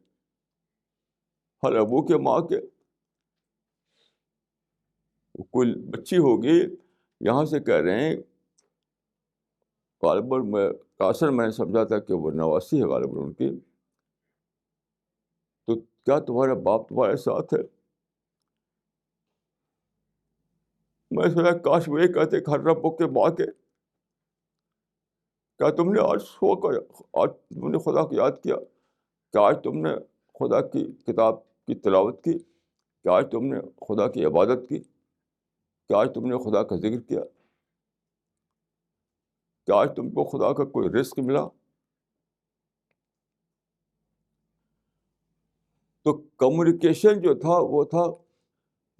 ہر ابو کے ماں کے. کوئی بچی ہوگی, یہاں سے کہہ رہے ہیں غالباً میں نے سمجھا تھا کہ وہ نواسی ہے غالباً ان کی. تو کیا تمہارا باپ تمہارے ساتھ ہے؟ میں سوچا کاش وہ یہ کہتے کہ ہر رب کے ماں کے, کیا تم نے آج تم نے خدا کو یاد کیا؟ کیا آج تم نے خدا کی کتاب کی تلاوت کی؟ کیا آج تم نے خدا کی عبادت کی؟ کیا آج تم نے خدا کا ذکر کیا؟ کیا آج تم کو خدا کا کوئی رزق ملا؟ تو کمیونیکیشن جو تھا وہ تھا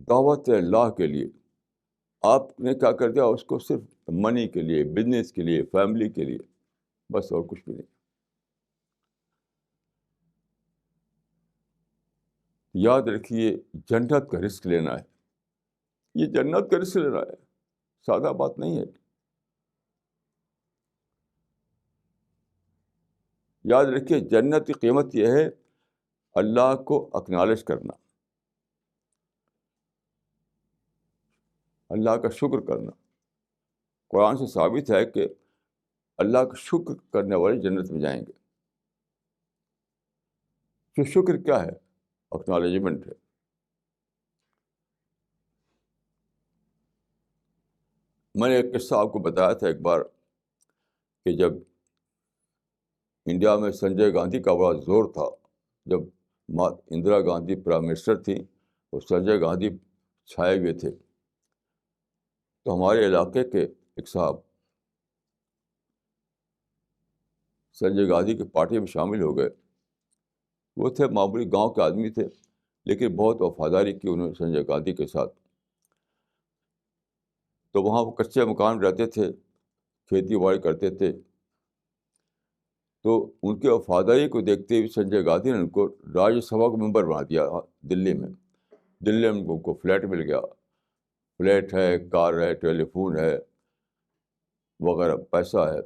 دعوت اللہ کے لیے. آپ نے کیا کر دیا اس کو صرف منی کے لیے, بزنس کے لیے, فیملی کے لیے, بس اور کچھ بھی نہیں. یاد رکھیے جنت کا رزق لینا ہے. یہ جنت کا رزق لینا ہے, سادہ بات نہیں ہے. یاد رکھیے جنت کی قیمت یہ ہے اللہ کو اکنالج کرنا، اللہ کا شکر کرنا۔ قرآن سے ثابت ہے کہ اللہ کا شکر کرنے والے جنت میں جائیں گے۔ تو شکر کیا ہے؟ اکنالجمنٹ ہے۔ میں نے ایک قصہ آپ کو بتایا تھا ایک بار کہ جب انڈیا میں سنجے گاندھی کا بڑا زور تھا، جب اندرا گاندھی پرائم منسٹر تھیں اور سنجے گاندھی چھائے ہوئے تھے، تو ہمارے علاقے کے ایک صاحب سنجے گاندھی کی پارٹی میں شامل ہو گئے۔ وہ تھے معمولی گاؤں کے آدمی تھے، لیکن بہت وفاداری کی انہوں نے سنجے گاندھی کے ساتھ۔ تو وہاں وہ کچے مکان میں رہتے تھے، کھیتی باڑی کرتے تھے۔ تو ان کے وفاداری کو دیکھتے ہوئے سنجے گاندھی نے ان کو راجیہ سبھا کا ممبر بنا دیا دلی میں۔ دلی میں ان کو فلیٹ مل گیا، فلیٹ ہے، کار ہے، ٹیلی فون ہے وغیرہ، پیسہ ہے،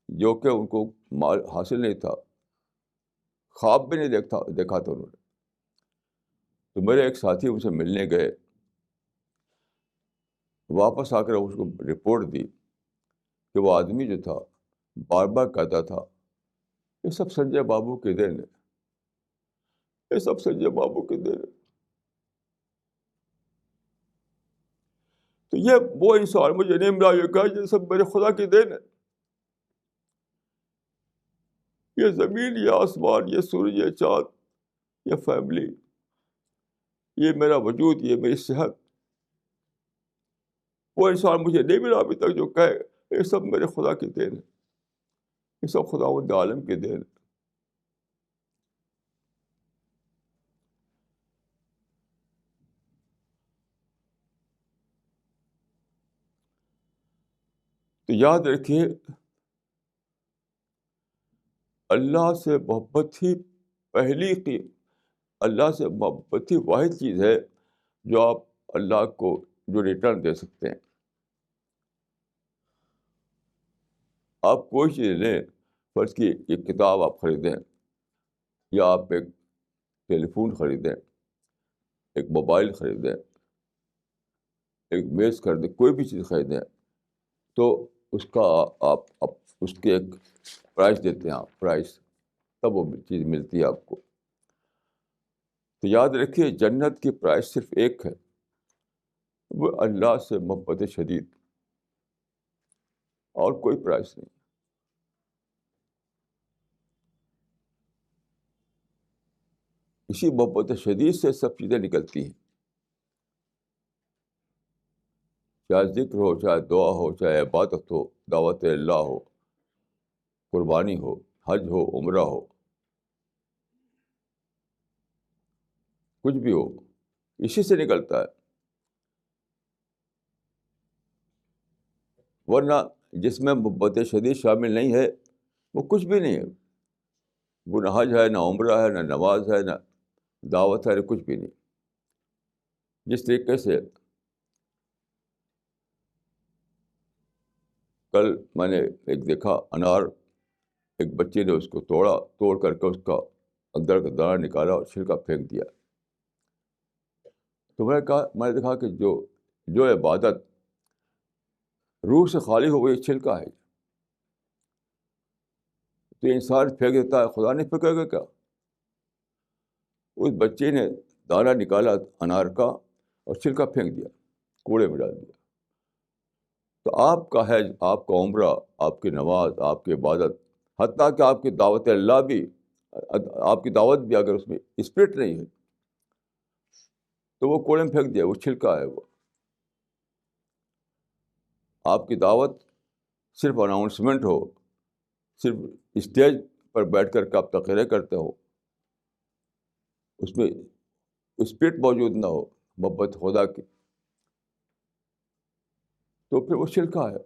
جو کہ ان کو مال حاصل نہیں تھا، خواب بھی نہیں دیکھا تھا انہوں نے۔ تو میرے ایک ساتھی ان سے ملنے گئے، واپس آ کر اس کو رپورٹ دی کہ وہ آدمی جو تھا بار بار کہتا تھا یہ سب سنجے بابو کی دین ہے، یہ سب سنجے بابو کی دین ہے۔ تو یہ وہ انسان مجھے نہیں ملا، یہ کہا یہ سب میرے خدا کی دین ہے، یہ زمین، یہ آسمان، یہ سورج، یہ چاند، یہ فیملی، یہ میرا وجود، یہ میری صحت، وہ انسان مجھے نہیں ملا ابھی تک جو کہے یہ سب میرے خدا کی دین ہے، یہ سب خداوند عالم کی دین ہے۔ تو یاد رکھیے، اللہ سے محبت ہی پہلی کی، اللہ سے محبت ہی واحد چیز ہے جو آپ اللہ کو جو ریٹرن دے سکتے ہیں۔ آپ کوئی چیز لیں، فرض کی ایک کتاب آپ خریدیں، یا آپ ایک ٹیلی فون خریدیں، ایک موبائل خریدیں، ایک میز خریدیں، کوئی بھی چیز خریدیں، تو اس کا آپ اس کے ایک پرائز دیتے ہیں، آپ پرائز، تب وہ چیز ملتی ہے آپ کو۔ تو یاد رکھیے جنت کی پرائز صرف ایک ہے، وہ اللہ سے محبت شدید، اور کوئی پرائز نہیں۔ اسی محبت شدید سے سب چیزیں نکلتی ہیں، چاہے ذکر ہو، چاہے دعا ہو، چاہے عبادت ہو، دعوت اللہ ہو، قربانی ہو، حج ہو، عمرہ ہو، کچھ بھی ہو، اسی سے نکلتا ہے۔ ورنہ جس میں محبت شدید شامل نہیں ہے وہ کچھ بھی نہیں ہے، وہ نہ حج ہے، نہ عمرہ ہے، نہ نماز ہے، نہ دعوت ہے، نہ کچھ بھی نہیں۔ جس طریقے سے کل میں نے ایک دیکھا انار، ایک بچے نے اس کو توڑ کر کے اس کا اندر کا دانہ نکالا اور چھلکا پھینک دیا۔ تو میں نے دیکھا کہ جو عبادت روح سے خالی ہو گئی، چھلکا ہے، تو انسان پھینک دیتا ہے، خدا نہیں پھینکے گا کیا؟ اس بچے نے دانہ نکالا انار کا اور چھلکا پھینک دیا، کوڑے میں ڈال دیا۔ تو آپ کا حج، آپ کا عمرہ، آپ کی نماز، آپ کی عبادت، حتیٰ کہ آپ کی دعوت اللہ بھی، آپ کی دعوت بھی اگر اس میں اسپرٹ نہیں ہے تو وہ کوڑے میں پھینک دیا، وہ چھلکا ہے۔ وہ آپ کی دعوت صرف اناؤنسمنٹ ہو، صرف اسٹیج پر بیٹھ کر کے آپ تقریر کرتے ہو، اس میں اسپرٹ موجود نہ ہو محبت خدا کی، تو پھر وہ چھلکا ہے،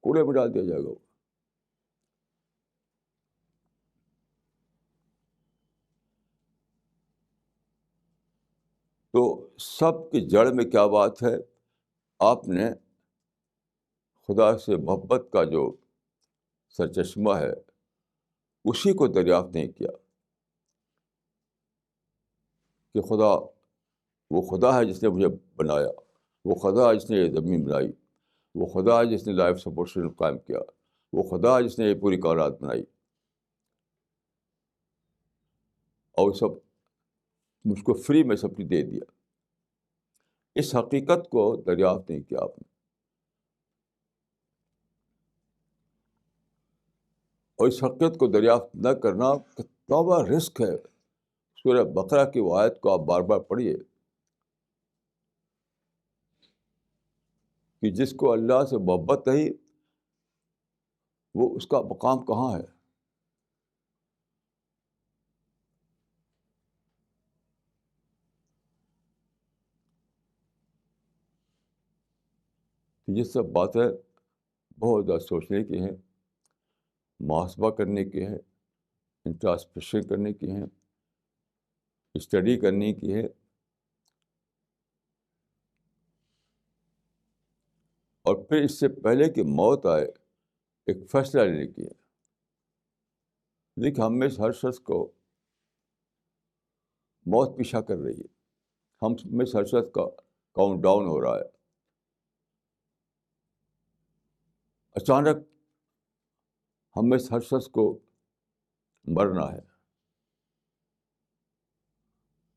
کوڑے میں ڈال دیا جائے گا۔ تو سب کی جڑ میں کیا بات ہے؟ آپ نے خدا سے محبت کا جو سرچشمہ ہے اسی کو دریافت نہیں کیا۔ کہ خدا وہ خدا ہے جس نے مجھے بنایا، وہ خدا ہے جس نے یہ زمین بنائی، وہ خدا ہے جس نے لائف سپورٹ سسٹم قائم کیا، وہ خدا ہے جس نے یہ پوری کائنات بنائی، اور سب مجھ کو فری میں سب کچھ دے دیا. اس حقیقت کو دریافت نہیں کیا آپ نے. اور اس حقیقت کو دریافت نہ کرنا کتنا بڑا رسک ہے. سورہ بقرہ کی وہ آیت کو آپ بار بار پڑھیے کہ جس کو اللہ سے محبت نہیں، وہ اس کا مقام کہاں ہے. یہ سب باتیں بہت زیادہ سوچنے کی ہیں، محاسبہ کرنے کی ہیں، انٹراسپیکشن کرنے کی ہیں، اسٹڈی کرنے کی ہے، اور پھر اس سے پہلے کہ موت آئے ایک فیصلہ لینے کی ہے. دیکھیے ہم میں سے ہر شخص کو موت پیچھا کر رہی ہے. ہم میں سے ہر شخص کا کاؤنٹ ڈاؤن ہو رہا ہے. اچانک ہم میں سے ہر شخص کو مرنا ہے.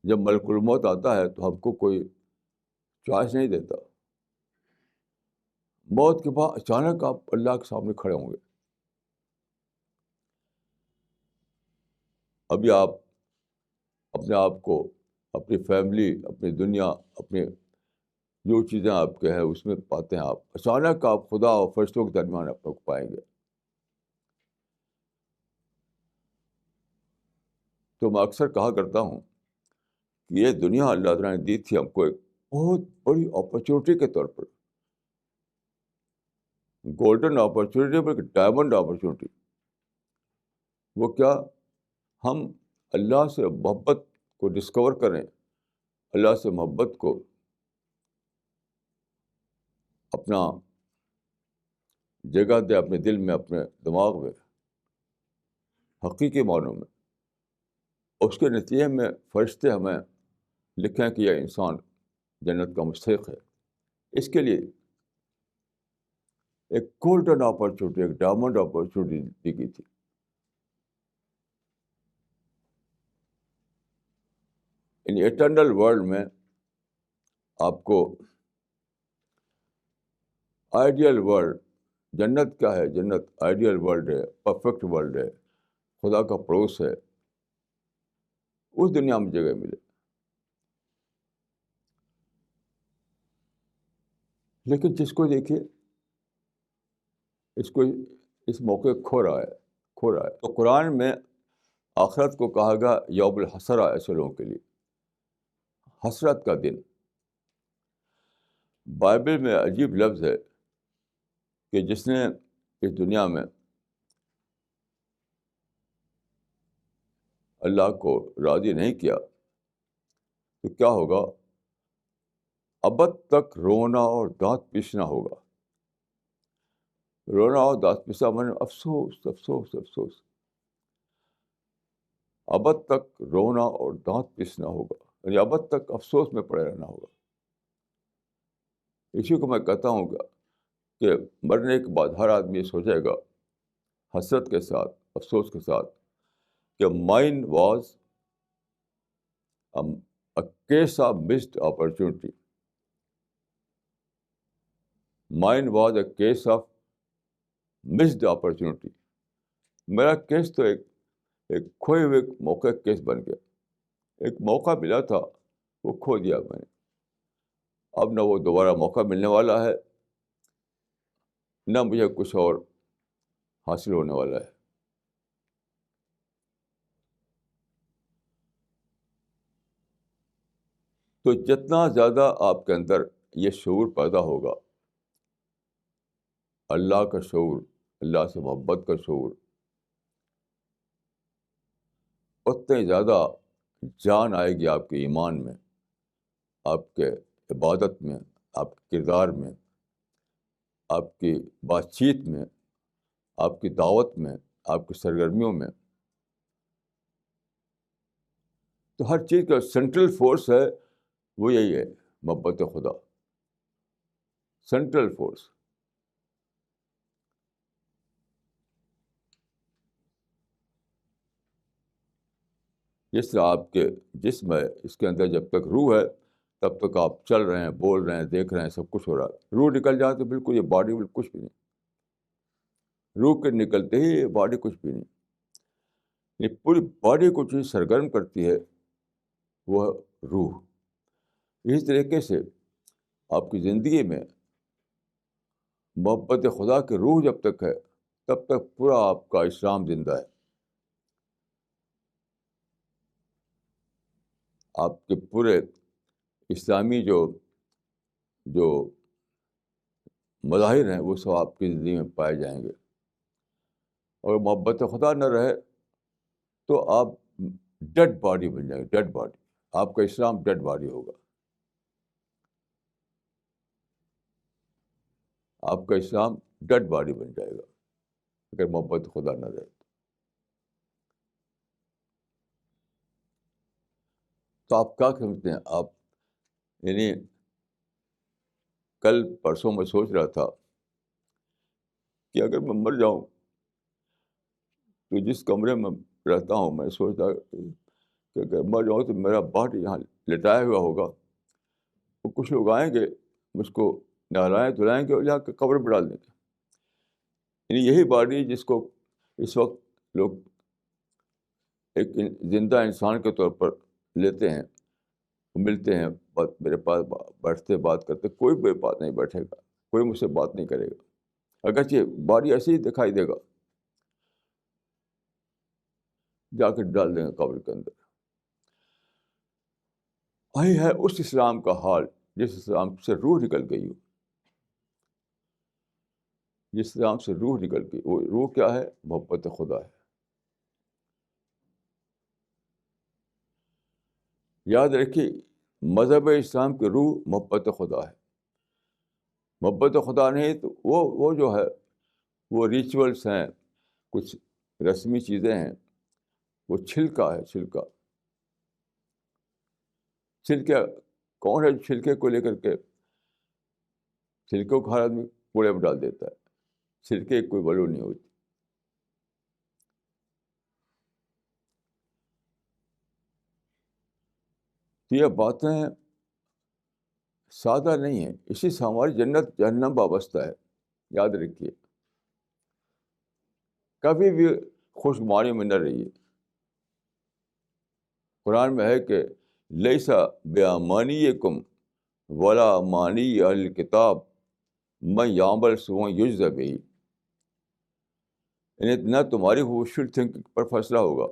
جب ملک الموت آتا ہے تو ہم کو کوئی چوائس نہیں دیتا. موت کے بعد اچانک آپ اللہ کے سامنے کھڑے ہوں گے. ابھی آپ اپنے آپ کو، اپنی فیملی، اپنی دنیا، اپنے جو چیزیں آپ کے ہیں اس میں پاتے ہیں. آپ اچانک آپ خدا اور فرشتوں کے درمیان اپنے کو پائیں گے. تو میں اکثر کہا کرتا ہوں کہ یہ دنیا اللہ تعالیٰ نے دی تھی ہم کو ایک بہت بڑی اپرچونیٹی کے طور پر، گولڈن اپرچونیٹی بلکہ ڈائمنڈ اپرچونیٹی. وہ کیا؟ ہم اللہ سے محبت کو ڈسکور کریں، اللہ سے محبت کو اپنا جگہ دے اپنے دل میں، اپنے دماغ میں، حقیقی معنوں میں. اس کے نتیجے میں فرشتے ہمیں لکھیں کہ یہ انسان جنت کا مستحق ہے. اس کے لیے ایک گولڈن اپرچونیٹی، ایک ڈائمنڈ اپرچونیٹی دی گئی تھی. ان ایٹرنل ورلڈ میں آپ کو آئیڈیل ورلڈ، جنت کیا ہے؟ جنت آئیڈیل ورلڈ ہے، پرفیکٹ ورلڈ ہے، خدا کا پڑوس ہے. اس دنیا میں جگہ ملے. لیکن جس کو دیکھیے اس کو اس موقع کھو رہا ہے، کھو رہا ہے. تو قرآن میں آخرت کو کہا گیا یوم الحسرہ، ایسے لوگوں کے لیے حسرت کا دن. بائبل میں عجیب لفظ ہے کہ جس نے اس دنیا میں اللہ کو راضی نہیں کیا تو کیا ہوگا؟ ابد تک رونا اور دانت پیسنا ہوگا. رونا اور دانت پیسنا میں افسوس افسوس افسوس. ابد تک رونا اور دانت پیسنا ہوگا، یعنی ابد تک افسوس میں پڑے رہنا ہوگا. اسی کو میں کہتا ہوں کہ مرنے کے بعد ہر آدمی یہ سوچے گا حسرت کے ساتھ، افسوس کے ساتھ کہ mine was a case of missed opportunity. Mine was a case of missed opportunity. میرا کیس تو ایک کھوئے ہوئے موقع کیس بن گیا. ایک موقع ملا تھا، وہ کھو دیا میں نے. اب نہ وہ دوبارہ موقع ملنے والا ہے، نہ مجھے کچھ اور حاصل ہونے والا ہے. تو جتنا زیادہ آپ کے اندر یہ شعور پیدا ہوگا، اللہ کا شعور، اللہ سے محبت کا شعور، اتنے زیادہ جان آئے گی آپ کے ایمان میں، آپ کے عبادت میں، آپ کے کردار میں، آپ کی بات چیت میں، آپ کی دعوت میں، آپ کی سرگرمیوں میں. تو ہر چیز کا سینٹرل فورس ہے وہ یہی ہے، محبت خدا، سینٹرل فورس. جس طرح آپ کے جسم ہے، اس کے اندر جب تک روح ہے تب تک آپ چل رہے ہیں، بول رہے ہیں، دیکھ رہے ہیں، سب کچھ ہو رہا ہے. روح نکل جائے تو بالکل یہ باڈی بالکل کچھ بھی نہیں. روح کے نکلتے ہی یہ باڈی کچھ بھی نہیں. یہ پوری باڈی کو چیز سرگرم کرتی ہے وہ روح. اسی طریقے سے آپ کی زندگی میں محبت خدا کی روح جب تک ہے تب تک پورا آپ کا اسلام زندہ ہے. آپ کے پورے اسلامی جو جو مظاہر ہیں وہ سب آپ کی زندگی میں پائے جائیں گے. اور محبت خدا نہ رہے تو آپ ڈیڈ باڈی بن جائیں گے. ڈیڈ باڈی، آپ کا اسلام ڈیڈ باڈی ہوگا. آپ کا اسلام ڈیڈ باڈی بن جائے گا اگر محبت خدا نہ رہے. تو آپ کیا سمجھتے ہیں آپ؟ یعنی کل پرسوں میں سوچ رہا تھا کہ اگر میں مر جاؤں تو جس کمرے میں رہتا ہوں میں سوچتا کہ اگر مر جاؤں تو میرا باڈی یہاں لٹایا ہوا ہوگا. تو کچھ لوگ آئیں گے مجھ کو نہلائیں دھلائیں گے اور یہاں کے قبر پہ ڈال دیں گے. یعنی یہی باڈی جس کو اس وقت لوگ ایک زندہ انسان کے طور پر لیتے ہیں، ملتے ہیں، میرے پاس بیٹھتے بات کرتے، کوئی بھی بات نہیں بیٹھے گا، کوئی مجھ سے بات نہیں کرے گا. اگرچہ باڈی ایسے ہی دکھائی دے گا، جا کے ڈال دیں گے قبر کے اندر. وہی ہے اس اسلام کا حال جس اسلام سے روح نکل گئی ہو. جس اسلام سے روح نکل گئی، وہ روح کیا ہے؟ محبت خدا ہے. یاد رکھیے، مذہب اسلام کی روح محبت خدا ہے. محبت خدا نہیں تو وہ جو ہے وہ ریچولس ہیں، کچھ رسمی چیزیں ہیں، وہ چھلکا ہے. چھلکے کون ہے جو چھلکے کو لے کر کے چھلکوں کو ہر آدمی کوڑے میں ڈال دیتا ہے؟ چھلکے کی کوئی ویلیو نہیں ہوتی. تو یہ باتیں سادہ نہیں ہیں، اسی سے ہماری جنت جہنم وابستہ ہے. یاد رکھیے، کبھی بھی خوشگواری میں نہ رہیے. قرآن میں ہے کہ لیسا بیامانیکم ولا مانی اہل کتاب من یعمل سوءا یجزی بہ. یعنی نہ تمہاری وشفل تھنکنگ پر فیصلہ ہوگا،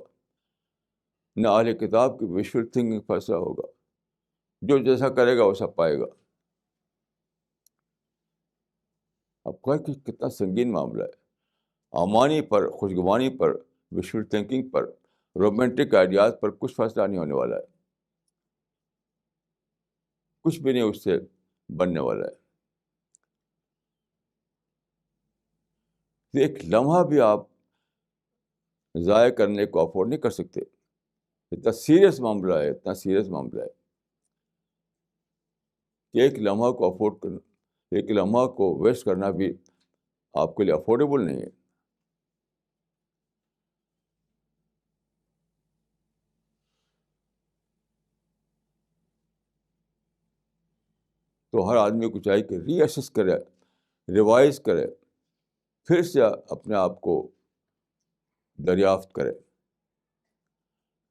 نہ اہل کتاب کی وشفل تھنکنگ پر فیصلہ ہوگا. جو جیسا کرے گا ویسا پائے گا. اب کہ کتنا سنگین معاملہ ہے. امانی پر، خوشگوانی پر، وشفل تھنکنگ پر، رومانٹک آئیڈیاز پر کچھ فیصلہ نہیں ہونے والا ہے. کچھ بھی نہیں اس سے بننے والا ہے. ایک لمحہ بھی آپ ضائع کرنے کو افورڈ نہیں کر سکتے. اتنا سیریس معاملہ ہے، اتنا سیریس معاملہ ہے کہ ایک لمحہ کو افورڈ کرنا، ایک لمحہ کو ویسٹ کرنا بھی آپ کے لیے افورڈیبل نہیں ہے. تو ہر آدمی کو چاہیے کہ ری اسیس کرے، ریوائز کرے، پھر سے اپنے آپ کو دریافت کرے،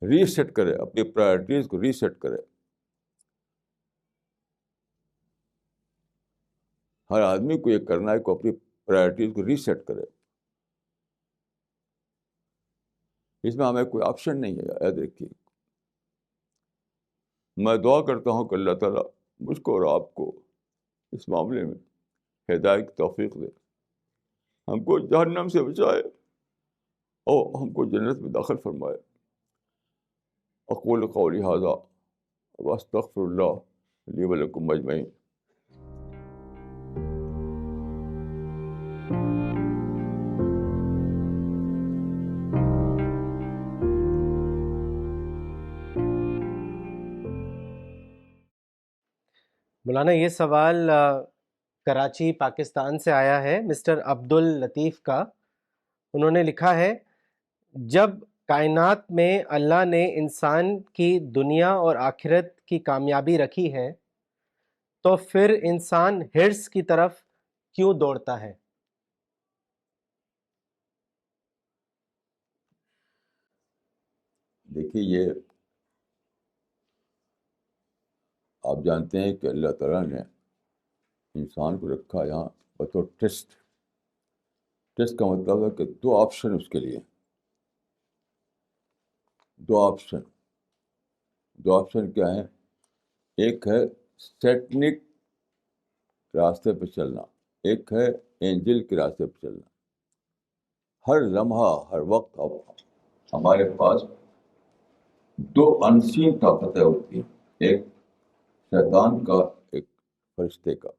ریسیٹ کرے، اپنی پرائرٹیز کو ریسیٹ کرے. ہر آدمی کو یہ کرنا ہے کہ اپنی پرائرٹیز کو ریسیٹ کرے. اس میں ہمیں کوئی آپشن نہیں ہے. یاد رکھیے، میں دعا کرتا ہوں کہ اللہ تعالیٰ مجھ کو اور آپ کو اس معاملے میں ہدایت کی توفیق دے، ہم کو جہنم سے بچائے اور ہم کو جنت میں داخل فرمائے. اقول قولی ھذا واستغفر اللہ لی ولکم اجمعین. مولانا یہ سوال کراچی پاکستان سے آیا ہے مسٹر عبد اللطیف کا. انہوں نے لکھا ہے جب کائنات میں اللہ نے انسان کی دنیا اور آخرت کی کامیابی رکھی ہے تو پھر انسان حرص کی طرف کیوں دوڑتا ہے؟ دیکھیے، یہ آپ جانتے ہیں کہ اللہ تعالیٰ نے انسان کو رکھا یہاں بطور ٹیسٹ. ٹیسٹ کا مطلب ہے کہ دو آپشن اس کے لیے. دو آپشن کیا ہیں؟ ایک ہے سیٹنک راستے پہ چلنا، ایک ہے اینجل کے راستے پہ چلنا. ہر لمحہ ہر وقت اب ہمارے پاس دو انسین طاقتیں ہوتی ہیں، ایک شیطان کا، ایک فرشتے کا.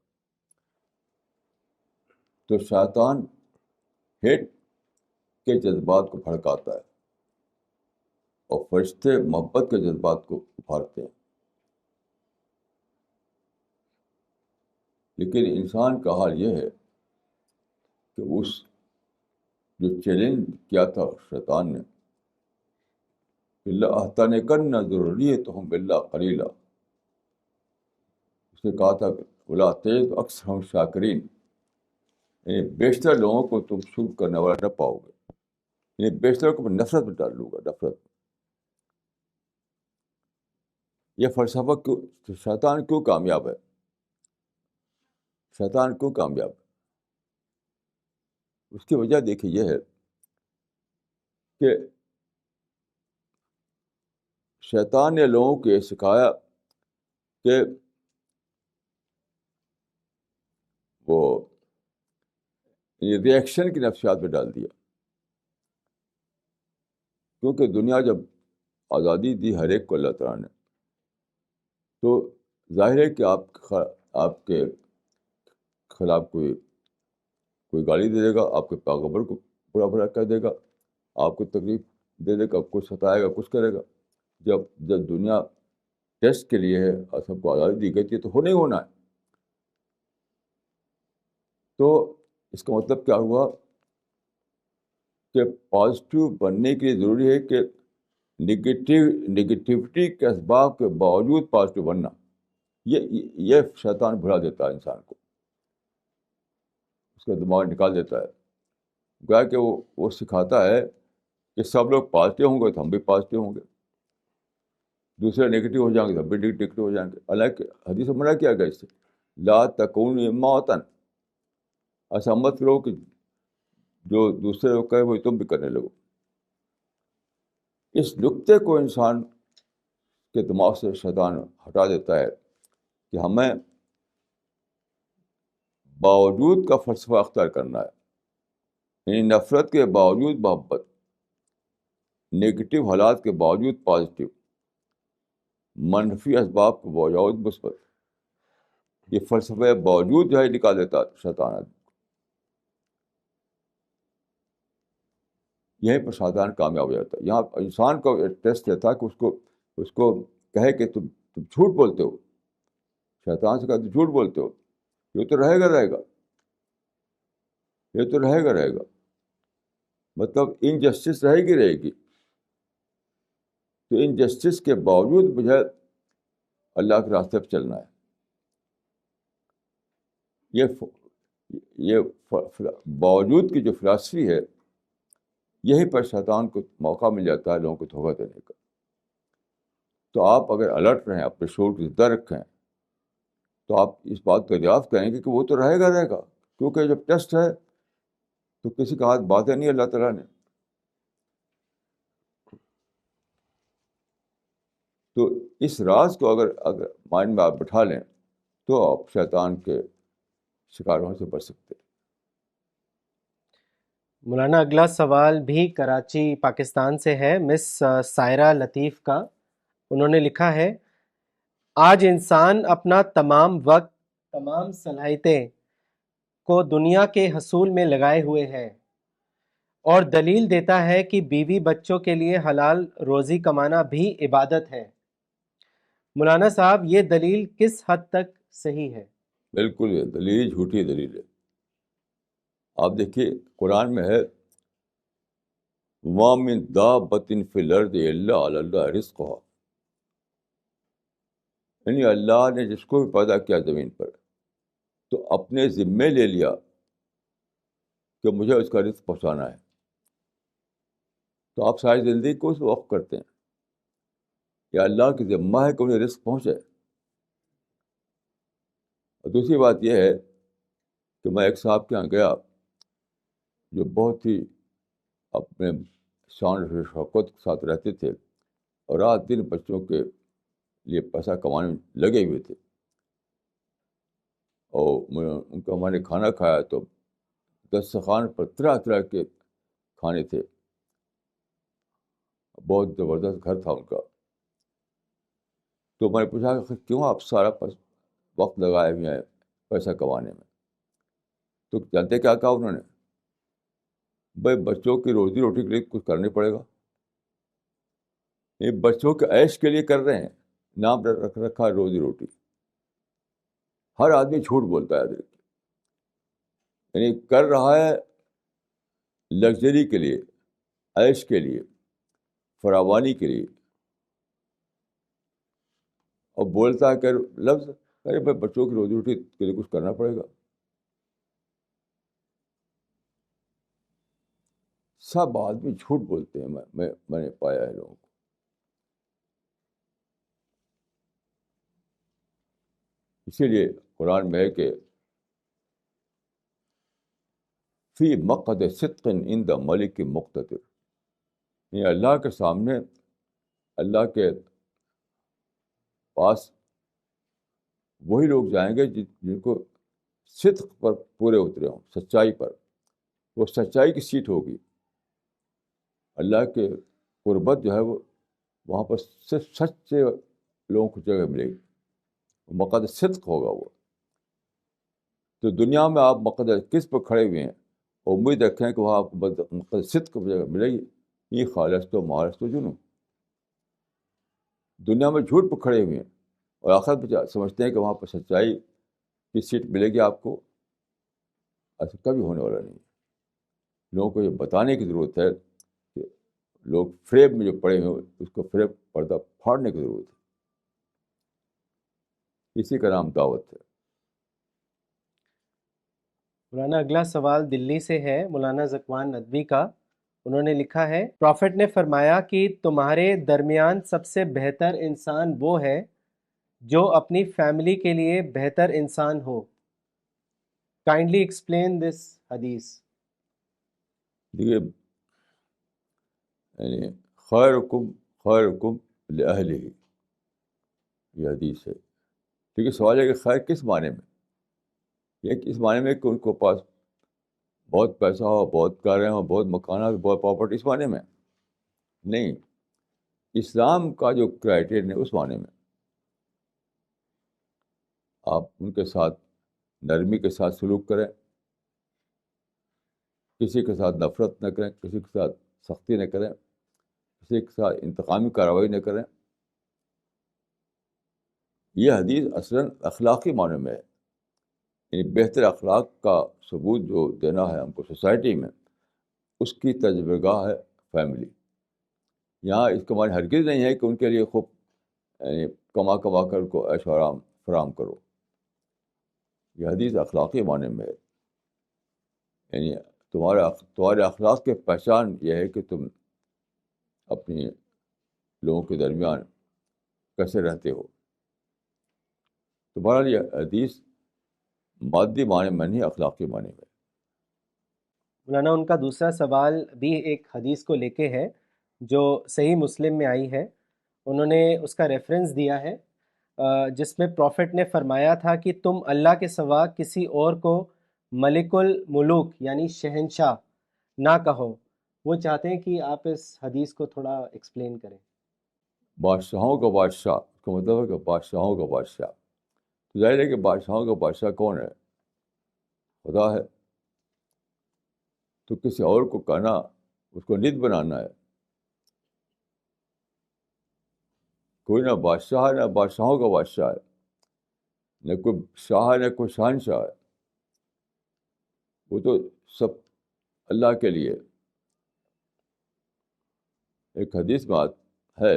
تو شیطان ہیٹ کے جذبات کو بھڑکاتا ہے اور فرشتے محبت کے جذبات کو ابھارتے ہیں. لیکن انسان کا حال یہ ہے کہ اس جو چیلنج کیا تھا شیطان نے، لَأَحْتَنِكَنَّ ذُرِّيَّتَهُمْ إِلَّا قَلِيلًا، اس نے کہا تھا کہ وَلَا تَجِدُ أَكْثَرَهُمْ شَاكِرِينَ، یعنی بیشتر لوگوں کو تم شکر کرنے والا نہ پاؤ گے، یعنی بیشتر کو میں نفرت میں ڈال لوں گا، نفرت. یہ فلسفہ کیوں، شیطان کیوں کامیاب ہے؟ شیطان کیوں کامیاب ہے؟ اس کی وجہ دیکھیے یہ ہے کہ شیطان نے لوگوں کو یہ سکھایا کہ وہ ری ایکشن کی نفسیات میں ڈال دیا. کیونکہ دنیا جب آزادی دی ہر ایک کو اللہ تعالیٰ نے، تو ظاہر ہے کہ آپ کے خلاف کوئی گالی دے دے گا، آپ کے پیغمبر کو برا بھلا کہہ دے گا، آپ کو تکلیف دے دے گا، کچھ ستائے گا، کچھ کرے گا. جب دنیا ٹیسٹ کے لیے ہے اور سب کو آزادی دی گئی تھی تو ہونا ہی ہونا ہے. تو اس کا مطلب کیا ہوا کہ پازیٹیو بننے کے لیے ضروری ہے کہ نگیٹیوٹی کے اسباب کے باوجود پازیٹیو بننا. یہ شیطان بھلا دیتا ہے انسان کو، اس کا دماغ نکال دیتا ہے. گویا کہ وہ سکھاتا ہے کہ سب لوگ پازیٹیو ہوں گے تو ہم بھی پازیٹیو ہوں گے، دوسرے نگیٹو ہو جائیں گے تو ہم بھی نگیٹو ہو جائیں گے. حالانکہ حدیث میں منع کیا گیا اس سے، لا تکونوا امواطن، ایسا مت کرو کہ جو دوسرے لوگ کہے وہی تم بھی کرنے لگو. اس نقطے کو انسان کے دماغ سے شیطان ہٹا دیتا ہے کہ ہمیں باوجود کا فلسفہ اختیار کرنا ہے، یعنی نفرت کے باوجود محبت، نگیٹو حالات کے باوجود پازیٹیو، منفی اسباب کے باوجود مثبت. یہ فلسفہ باوجود جو ہے نکال دیتا شیطان آدمی. یہیں پر شیطان کامیاب ہو جاتا ہے. یہاں انسان کا ٹیسٹ یہ تھا کہ اس کو کہے کہ تم جھوٹ بولتے ہو. شیطان سے کہا تم جھوٹ بولتے ہو، یہ تو رہے گا، یہ تو رہے گا، مطلب انجسٹس رہے گی. تو انجسٹس کے باوجود مجھے اللہ کے راستے پہ چلنا ہے. یہ باوجود کی جو فلاسفی ہے، یہی پر شیطان کو موقع مل جاتا ہے لوگوں کو دھوکہ دینے کا. تو آپ اگر الرٹ رہیں، اپنے شعور کو زندہ رکھیں، تو آپ اس بات کو دریافت کریں گے کہ وہ تو رہے گا، کیونکہ جب ٹیسٹ ہے تو کسی کا ہاتھ باندھا نہیں اللہ تعالیٰ نے. تو اس راز کو اگر مائنڈ میں آپ بٹھا لیں تو آپ شیطان کے شکاروں سے بچ سکتے ہیں. مولانا اگلا سوال بھی کراچی پاکستان سے ہے مس سائرہ لطیف کا. انہوں نے لکھا ہے آج انسان اپنا تمام وقت، تمام صلاحیتیں کو دنیا کے حصول میں لگائے ہوئے ہے اور دلیل دیتا ہے کہ بیوی بچوں کے لیے حلال روزی کمانا بھی عبادت ہے. مولانا صاحب، یہ دلیل کس حد تک صحیح ہے؟ بالکل یہ دلیل جھوٹی دلیل ہے. آپ دیکھیے قرآن میں ہے وَمَا مِن دَابَّةٍ فِي الْأَرْضِ إِلَّا عَلَى اللَّهِ رِزْقُهَا. یعنی اللہ نے جس کو بھی پیدا کیا زمین پر تو اپنے ذمے لے لیا کہ مجھے اس کا رزق پہنچانا ہے. تو آپ ساری زندگی کو اس وقف کرتے ہیں یا اللہ کی ذمہ ہے کہ انہیں رزق پہنچے. اور دوسری بات یہ ہے کہ میں ایک صاحب کے یہاں گیا جو بہت ہی اپنے شان و شوکت کے ساتھ رہتے تھے اور رات دن بچوں کے لیے پیسہ کمانے میں لگے ہوئے تھے. اور ان کا ہمارے کھانا کھایا تو دسترخوان پر طرح طرح کے کھانے تھے. بہت زبردست گھر تھا ان کا. تو میں نے پوچھا کہ کیوں آپ سارا وقت لگائے ہوئے ہیں پیسہ کمانے میں؟ تو جانتے کیا کہا انہوں نے؟ بھائی بچوں کی روزی روٹی کے لیے کچھ کرنا پڑے گا. یہ بچوں کے عیش کے لیے کر رہے ہیں، نام رکھ رکھا ہے روزی روٹی. ہر آدمی جھوٹ بولتا ہے، یعنی کر رہا ہے لگژری کے لیے، عیش کے لیے، فراوانی کے لیے، اور بولتا ہے کہ لفظ ارے بھائی بچوں کی روزی روٹی کے لیے کچھ کرنا پڑے گا. سب آدمی جھوٹ بولتے ہیں. میں نے پایا ہے لوگوں کو. اسی لیے قرآن میں ہے کہ فی مقعد صدق عند ملک مقتدر. یہ اللہ کے سامنے، اللہ کے پاس وہی لوگ جائیں گے جن کو صدق پر پورے اترے ہوں، سچائی پر. وہ سچائی کی سیٹ ہوگی. اللہ کے قربت جو ہے وہ وہاں پر صرف سچے لوگوں کو جگہ ملے گی. مقعد صدق ہوگا وہ. تو دنیا میں آپ مقعد کس پہ کھڑے ہوئے ہیں، امید رکھیں کہ وہاں آپ کو مقعد صدق کی جگہ ملے گی. یہ خالص تو مالص تو جنوں. دنیا میں جھوٹ پہ کھڑے ہوئے ہیں اور آخرت پہ سمجھتے ہیں کہ وہاں پہ سچائی کی سیٹ ملے گی آپ کو. ایسا کبھی ہونے والا نہیں. لوگوں کو یہ بتانے کی ضرورت ہے کہ لوگ فریب میں جو پڑے ہوئے اس کو فریب پردہ پھاڑنے کی ضرورت ہے. اسی کا نام دعوت ہے. مولانا اگلا سوال دلی سے ہے، مولانا ذکوان ندوی کا. انہوں نے لکھا ہے پروفٹ نے فرمایا کہ تمہارے درمیان سب سے بہتر انسان وہ ہے جو اپنی فیملی کے لیے بہتر انسان ہو. کائنڈلی ایکسپلین دس حدیث. دیکھیے یعنی خیرکم لأہلہ، یہ حدیث ہے. ٹھیک ہے، سوال ہے کہ خیر کس معنی میں؟ یہ اس معنی میں کہ ان کو پاس بہت پیسہ ہو، بہت کاریں ہو، بہت مکانات، بہت پراپرٹی، اس معنی میں نہیں. اسلام کا جو کرائٹیریا ہے اس معنی میں آپ ان کے ساتھ نرمی کے ساتھ سلوک کریں، کسی کے ساتھ نفرت نہ کریں، کسی کے ساتھ سختی نہ کریں، کسی کے ساتھ انتقامی کارروائی نہ کریں. یہ حدیث اصلاً اخلاقی معنی میں ہے. یعنی بہتر اخلاق کا ثبوت جو دینا ہے ہم کو سوسائٹی میں، اس کی تجربہ گاہ ہے فیملی. یہاں اس کا معنی ہرگز نہیں ہے کہ ان کے لیے خوب یعنی کما کر ان کو عیش و آرام فراہم کرو. یہ حدیث اخلاقی معنی میں ہے. یعنی تمہارے اخلاق کی پہچان یہ ہے کہ تم اپنی لوگوں کے درمیان کیسے رہتے ہو. تو بہرحال یہ حدیث مادی معنی میں نہیں، اخلاقی معنی میں. مولانا ان کا دوسرا سوال بھی ایک حدیث کو لے کے ہے جو صحیح مسلم میں آئی ہے. انہوں نے اس کا ریفرنس دیا ہے جس میں پروفٹ نے فرمایا تھا کہ تم اللہ کے سوا کسی اور کو ملک الملوک یعنی شہنشاہ نہ کہو. وہ چاہتے ہیں کہ آپ اس حدیث کو تھوڑا ایکسپلین کریں. بادشاہوں کا بادشاہ اس کا مطلب ہے کہ بادشاہوں کا بادشاہ. تو ظاہر ہے کہ بادشاہوں کا بادشاہ کون ہے؟ خدا ہے. تو کسی اور کو کہنا اس کو ند بنانا ہے. کوئی نہ بادشاہ ہے نہ بادشاہوں کا بادشاہ ہے. نہ کوئی شاہ ہے نہ کوئی شہنشاہ ہے، وہ تو سب اللہ کے لیے۔ ایک حدیث بات ہے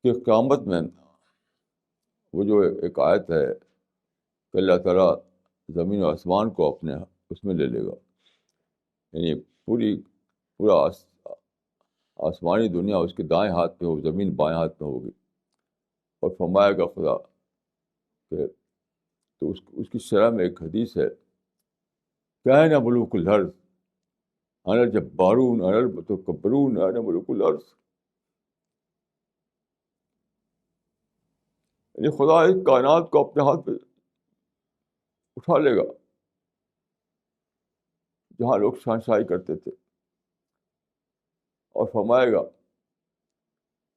کہ قیامت میں وہ جو ایک آیت ہے کہ اللہ تعالیٰ زمین و آسمان کو اپنے اس میں لے لے گا، یعنی پورا آسمانی دنیا اس کے دائیں ہاتھ میں ہو، زمین بائیں ہاتھ میں ہوگی، اور فرمائے گا خدا کہ تو اس کی شرح میں ایک حدیث ہے، کیا ہے نا ملوک الارض انا الجبارون انا المتکبرون انا ملوک الارض، یعنی خدا اس کائنات کو اپنے ہاتھ میں اٹھا لے گا، جہاں لوگ شہنشاہی کرتے تھے، اور فرمائے گا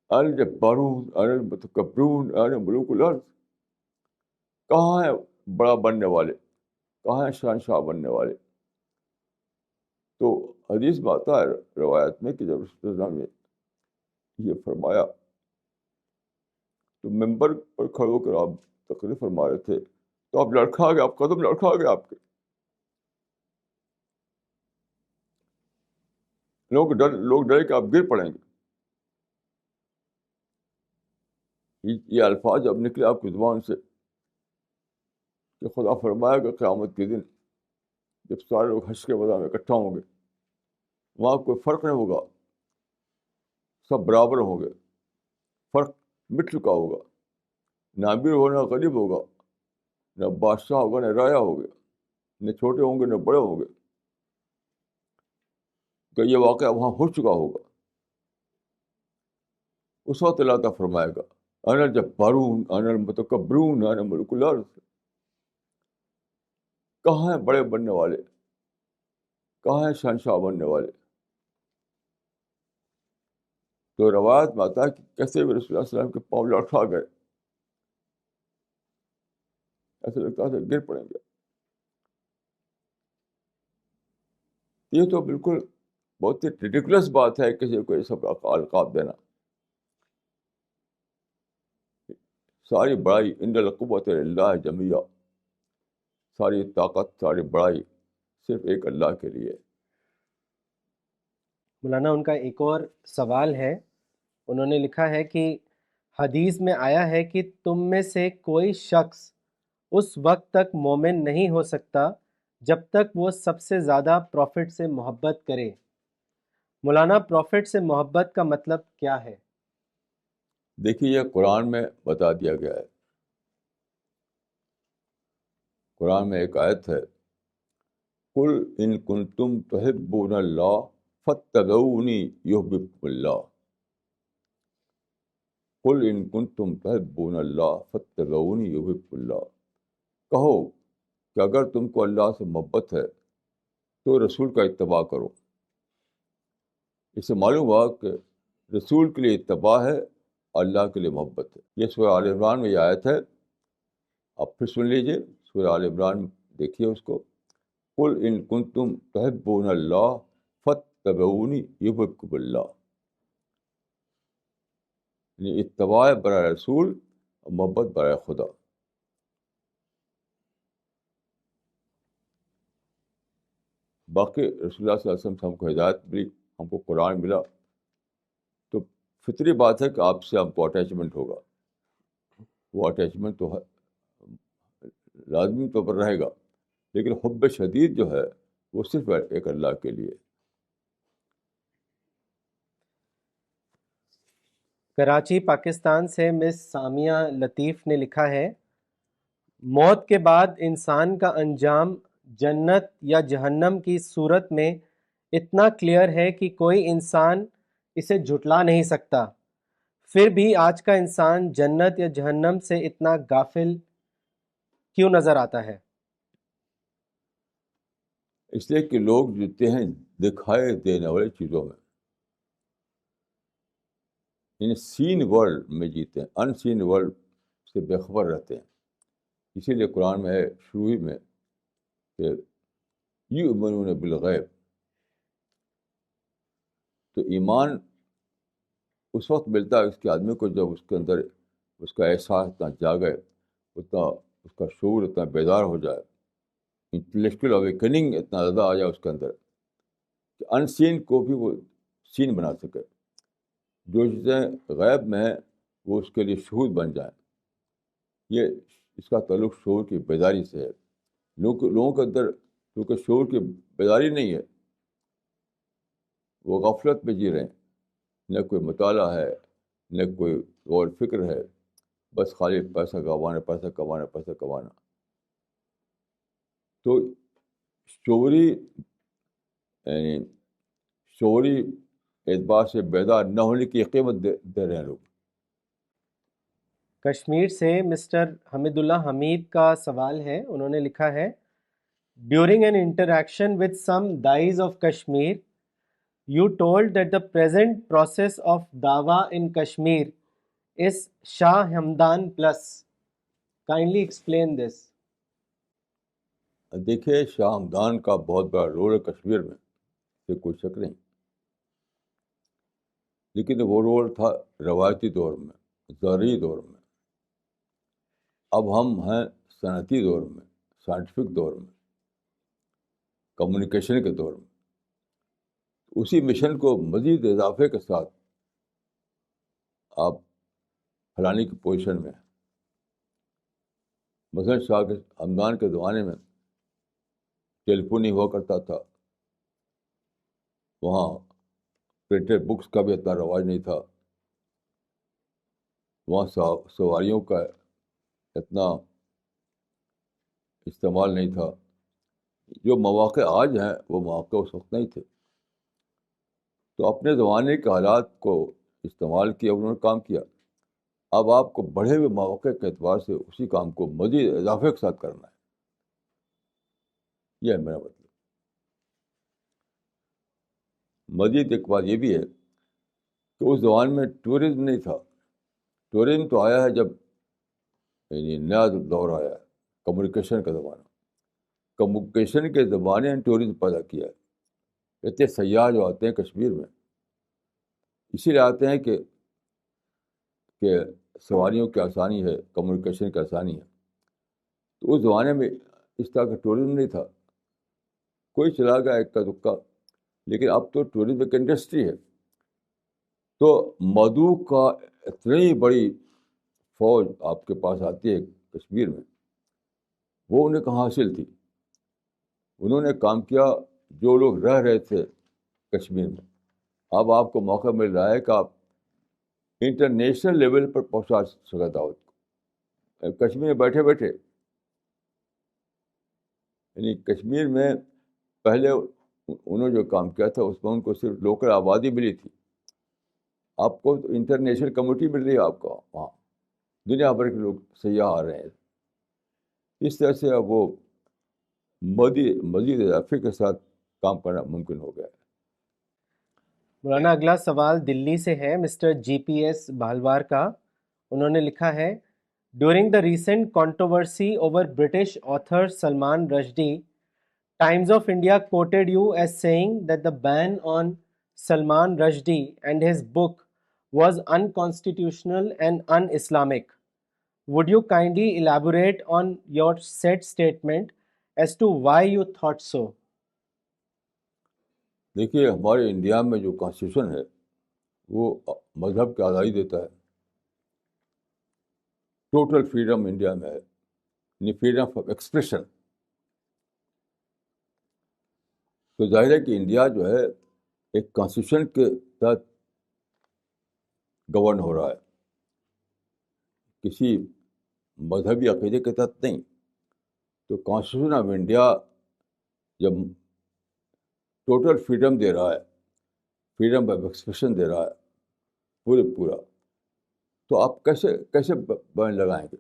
انا الجبارون انا المتکبرون انا ملوک الارض، کہاں ہے بڑا بننے والے، کہاں ہے شہنشاہ بننے والے؟ تو حدیث میں آتا ہے روایت میں کہ جب رسول اللہ نے یہ فرمایا تو ممبر پر کھڑے ہو کر آپ تقریر فرما رہے تھے، تو آپ لڑکھا گئے، آپ قدم لڑکھا گئے آپ کے، لوگ ڈرے کہ آپ گر پڑیں گے۔ یہ الفاظ اب نکلے آپ کی زبان سے کہ خدا فرمائے گا قیامت کے دن جب سارے لوگ حشر کے میدان میں اکٹھا ہوں گے، وہاں کوئی فرق نہیں ہوگا، سب برابر ہوں گے، فرق مٹ چکا ہوگا، نہ امیر ہوگا نہ غریب ہوگا، نہ بادشاہ ہوگا نہ راجا ہوگا، نہ چھوٹے ہوں گے نہ بڑے ہوں گے، کہ یہ واقعہ وہاں ہو چکا ہوگا۔ اس وقت اللہ تعالیٰ فرمائے گا انا الجبارون انا المتکبرون انا ملک الارض، کہاں ہیں بڑے بننے والے، کہاں ہیں شہنشاہ بننے والے؟ تو روایت میں آتا ہے کہ کیسے بھی رسول اللہ صلی اللہ علیہ وسلم کے پاؤں لڑکھا گئے، ایسے لگتا تھا گر پڑیں گے۔ یہ تو بالکل بہت ہی ریڈیکولس بات ہے کسی کو یہ سب القاب دینا۔ ساری بڑائی ان القوت اللہ جمیعہ، ساری طاقت ساری بڑائی صرف ایک اللہ کے لیے۔ مولانا ان کا ایک اور سوال ہے، انہوں نے لکھا ہے کہ حدیث میں آیا ہے کہ تم میں سے کوئی شخص اس وقت تک مومن نہیں ہو سکتا جب تک وہ سب سے زیادہ پروفٹ سے محبت کرے۔ مولانا پروفٹ سے محبت کا مطلب کیا ہے؟ دیکھیے یہ قرآن میں بتا دیا گیا ہے، قرآن میں ایک آیت ہے قل ان کنتم تحبون اللہ فاتبعونی یحببکم اللہ، قل ان کنتم تحبون اللہ فاتبعونی یحببکم اللہ، کہو کہ اگر تم کو اللہ سے محبت ہے تو رسول کا اتباع کرو۔ اس سے معلوم ہوا کہ رسول کے لیے اتباع ہے، اللہ کے لیے محبت ہے۔ یہ سورہ آل عمران میں یہ آیت ہے، آپ پھر سن لیجیے، سورہ آل عمران دیکھیے اس کو، قل ان کنتم تحبون اللہ فاتبعونی یحببکم اللہ، یعنی اتباع برائے رسول اور محبت برائے خدا۔ باقی رسول اللہ صلی اللہ علیہ وسلم سے ہم کو ہدایت ملی، ہم کو قرآن ملا، تو فطری بات ہے کہ آپ سے ہم کو اٹیچمنٹ ہوگا، وہ اٹیچمنٹ تو لازمی طور پر رہے گا، لیکن حب شدید جو ہے وہ صرف ایک اللہ کے لیے۔ کراچی پاکستان سے مس سامیہ لطیف نے لکھا ہے، موت کے بعد انسان کا انجام جنت یا جہنم کی صورت میں اتنا کلیئر ہے کہ کوئی انسان اسے جھٹلا نہیں سکتا، پھر بھی آج کا انسان جنت یا جہنم سے اتنا غافل کیوں نظر آتا ہے؟ اس لیے کہ لوگ جیتے ہیں دکھائے دینے والی چیزوں میں، یعنی سین ورلڈ میں جیتے ہیں، ان سین ورلڈ سے بے خبر رہتے ہیں۔ اسی لیے قرآن میں ہے شروع ہی میں کہ یؤمنون بالغیب، تو ایمان اس وقت ملتا ہے اس کے آدمی کو جب اس کے اندر اس کا احساس اتنا جاگے، اتنا اس کا شعور اتنا بیدار ہو جائے، انٹلیکچوئل اویکننگ اتنا زیادہ آ جائے اس کے اندر کہ ان سین کو بھی وہ سین بنا سکے، جو چیزیں غیب میں ہیں وہ اس کے لیے شہود بن جائیں. یہ اس کا تعلق شعور کی بیداری سے ہے. لوگوں کے اندر کیونکہ شعور کی بیداری نہیں ہے، وہ غفلت میں جی رہے ہیں، نہ کوئی مطالعہ ہے، نہ کوئی غور فکر ہے، بس خالی پیسہ کمانا، پیسہ کمانا، پیسہ کمانا. تو شعوری یعنی شعوری اعتبار سے بیدار نہ ہونے کی قیمت دے رہے ہیں لوگ. کشمیر سے مسٹر حمید اللہ حمید کا سوال ہے. انہوں نے لکھا ہے during an interaction with some dies of Kashmir you told that the present process of dawa in Kashmir is Shah Hamdan plus. Kindly explain this. دیکھیے شاہ ہمدان کا بہت بڑا رول ہے کشمیر میں، یہ کوئی شک نہیں، لیکن وہ رول تھا روایتی دور میں، زرعی دور میں. اب ہم ہیں صنعتی دور میں، سائنٹیفک دور میں، کمیونیکیشن کے دور میں. اسی مشن کو مزید اضافے کے ساتھ آپ پھیلانے کی پوزیشن میں ہیں. مثلاً شاہ ہمدان کے زمانے میں ٹیلی فون نہیں ہوا کرتا تھا، وہاں پرنٹڈ بکس کا بھی اتنا رواج نہیں تھا، وہاں سواریوں کا اتنا استعمال نہیں تھا. جو مواقع آج ہیں وہ مواقع اس وقت نہیں تھے. تو اپنے زمانے کے حالات کو استعمال کیا، انہوں نے کام کیا. اب آپ کو بڑھے ہوئے مواقع کے اعتبار سے اسی کام کو مزید اضافے کے ساتھ کرنا ہے. یہ ہے میرا مطلب. مزید ایک بات یہ بھی ہے کہ اس زمانے میں ٹورزم نہیں تھا. ٹورزم تو آیا ہے جب یعنی نیا دور آیا ہے، کمیونیکیشن کا زمانہ. کمیونیکیشن کے زمانے نے ٹورزم پیدا کیا ہے. اتنے سیاح جو آتے ہیں کشمیر میں اسی لیے آتے ہیں کہ سواریوں کی آسانی ہے، کمیونیکیشن کی آسانی ہے. تو اس زمانے میں اس طرح کا ٹورزم نہیں تھا، کوئی چلا گیا ایک کا دکا. لیکن اب تو ٹورزم ایک انڈسٹری ہے. تو مدعو کا اتنی بڑی فوج آپ کے پاس آتی ہے کشمیر میں، وہ انہیں کہاں حاصل تھی؟ انہوں نے کام کیا جو لوگ رہ رہے تھے کشمیر میں. اب آپ کو موقع مل رہا ہے کہ آپ انٹرنیشنل لیول پر پہنچا سکے دعوت کو کشمیر میں بیٹھے بیٹھے. یعنی کشمیر میں پہلے انہوں نے جو کام کیا تھا اس میں ان کو صرف لوکل آبادی ملی تھی. آپ کو تو انٹرنیشنل کمیونٹی مل رہی ہے، آپ کو وہاں دنیا بھر کے لوگ سیاح آ رہے ہیں. اس طرح سے اب وہ مزید اضافے کے ساتھ کام کرنا ممکن ہو گیا ہے. مولانا اگلا سوال دلی سے ہے مسٹر جی پی ایس بھالوار کا. انہوں نے لکھا ہے during the recent controversy over British author Salman Rushdie Times of India quoted you as saying that the ban on Salman Rushdie and his book was unconstitutional and un-Islamic. Would you kindly elaborate on your said statement as to why you thought so? دیکھیے ہمارے India میں جو constitution ہے وہ مذہب کی آزادی دیتا ہے. ٹوٹل فریڈم انڈیا میں ہے، یعنی فریڈم آف ایکسپریشن. تو ظاہر ہے کہ انڈیا جو ہے ایک کانسٹیٹیوشن کے تحت گورن ہو رہا ہے، کسی مذہبی عقیدے کے تحت نہیں. تو کانسٹیٹیوشن آف انڈیا جب ٹوٹل فریڈم دے رہا ہے، فریڈم آف ایکسپریشن دے رہا ہے پورا، تو آپ کیسے بین لگائیں گے؟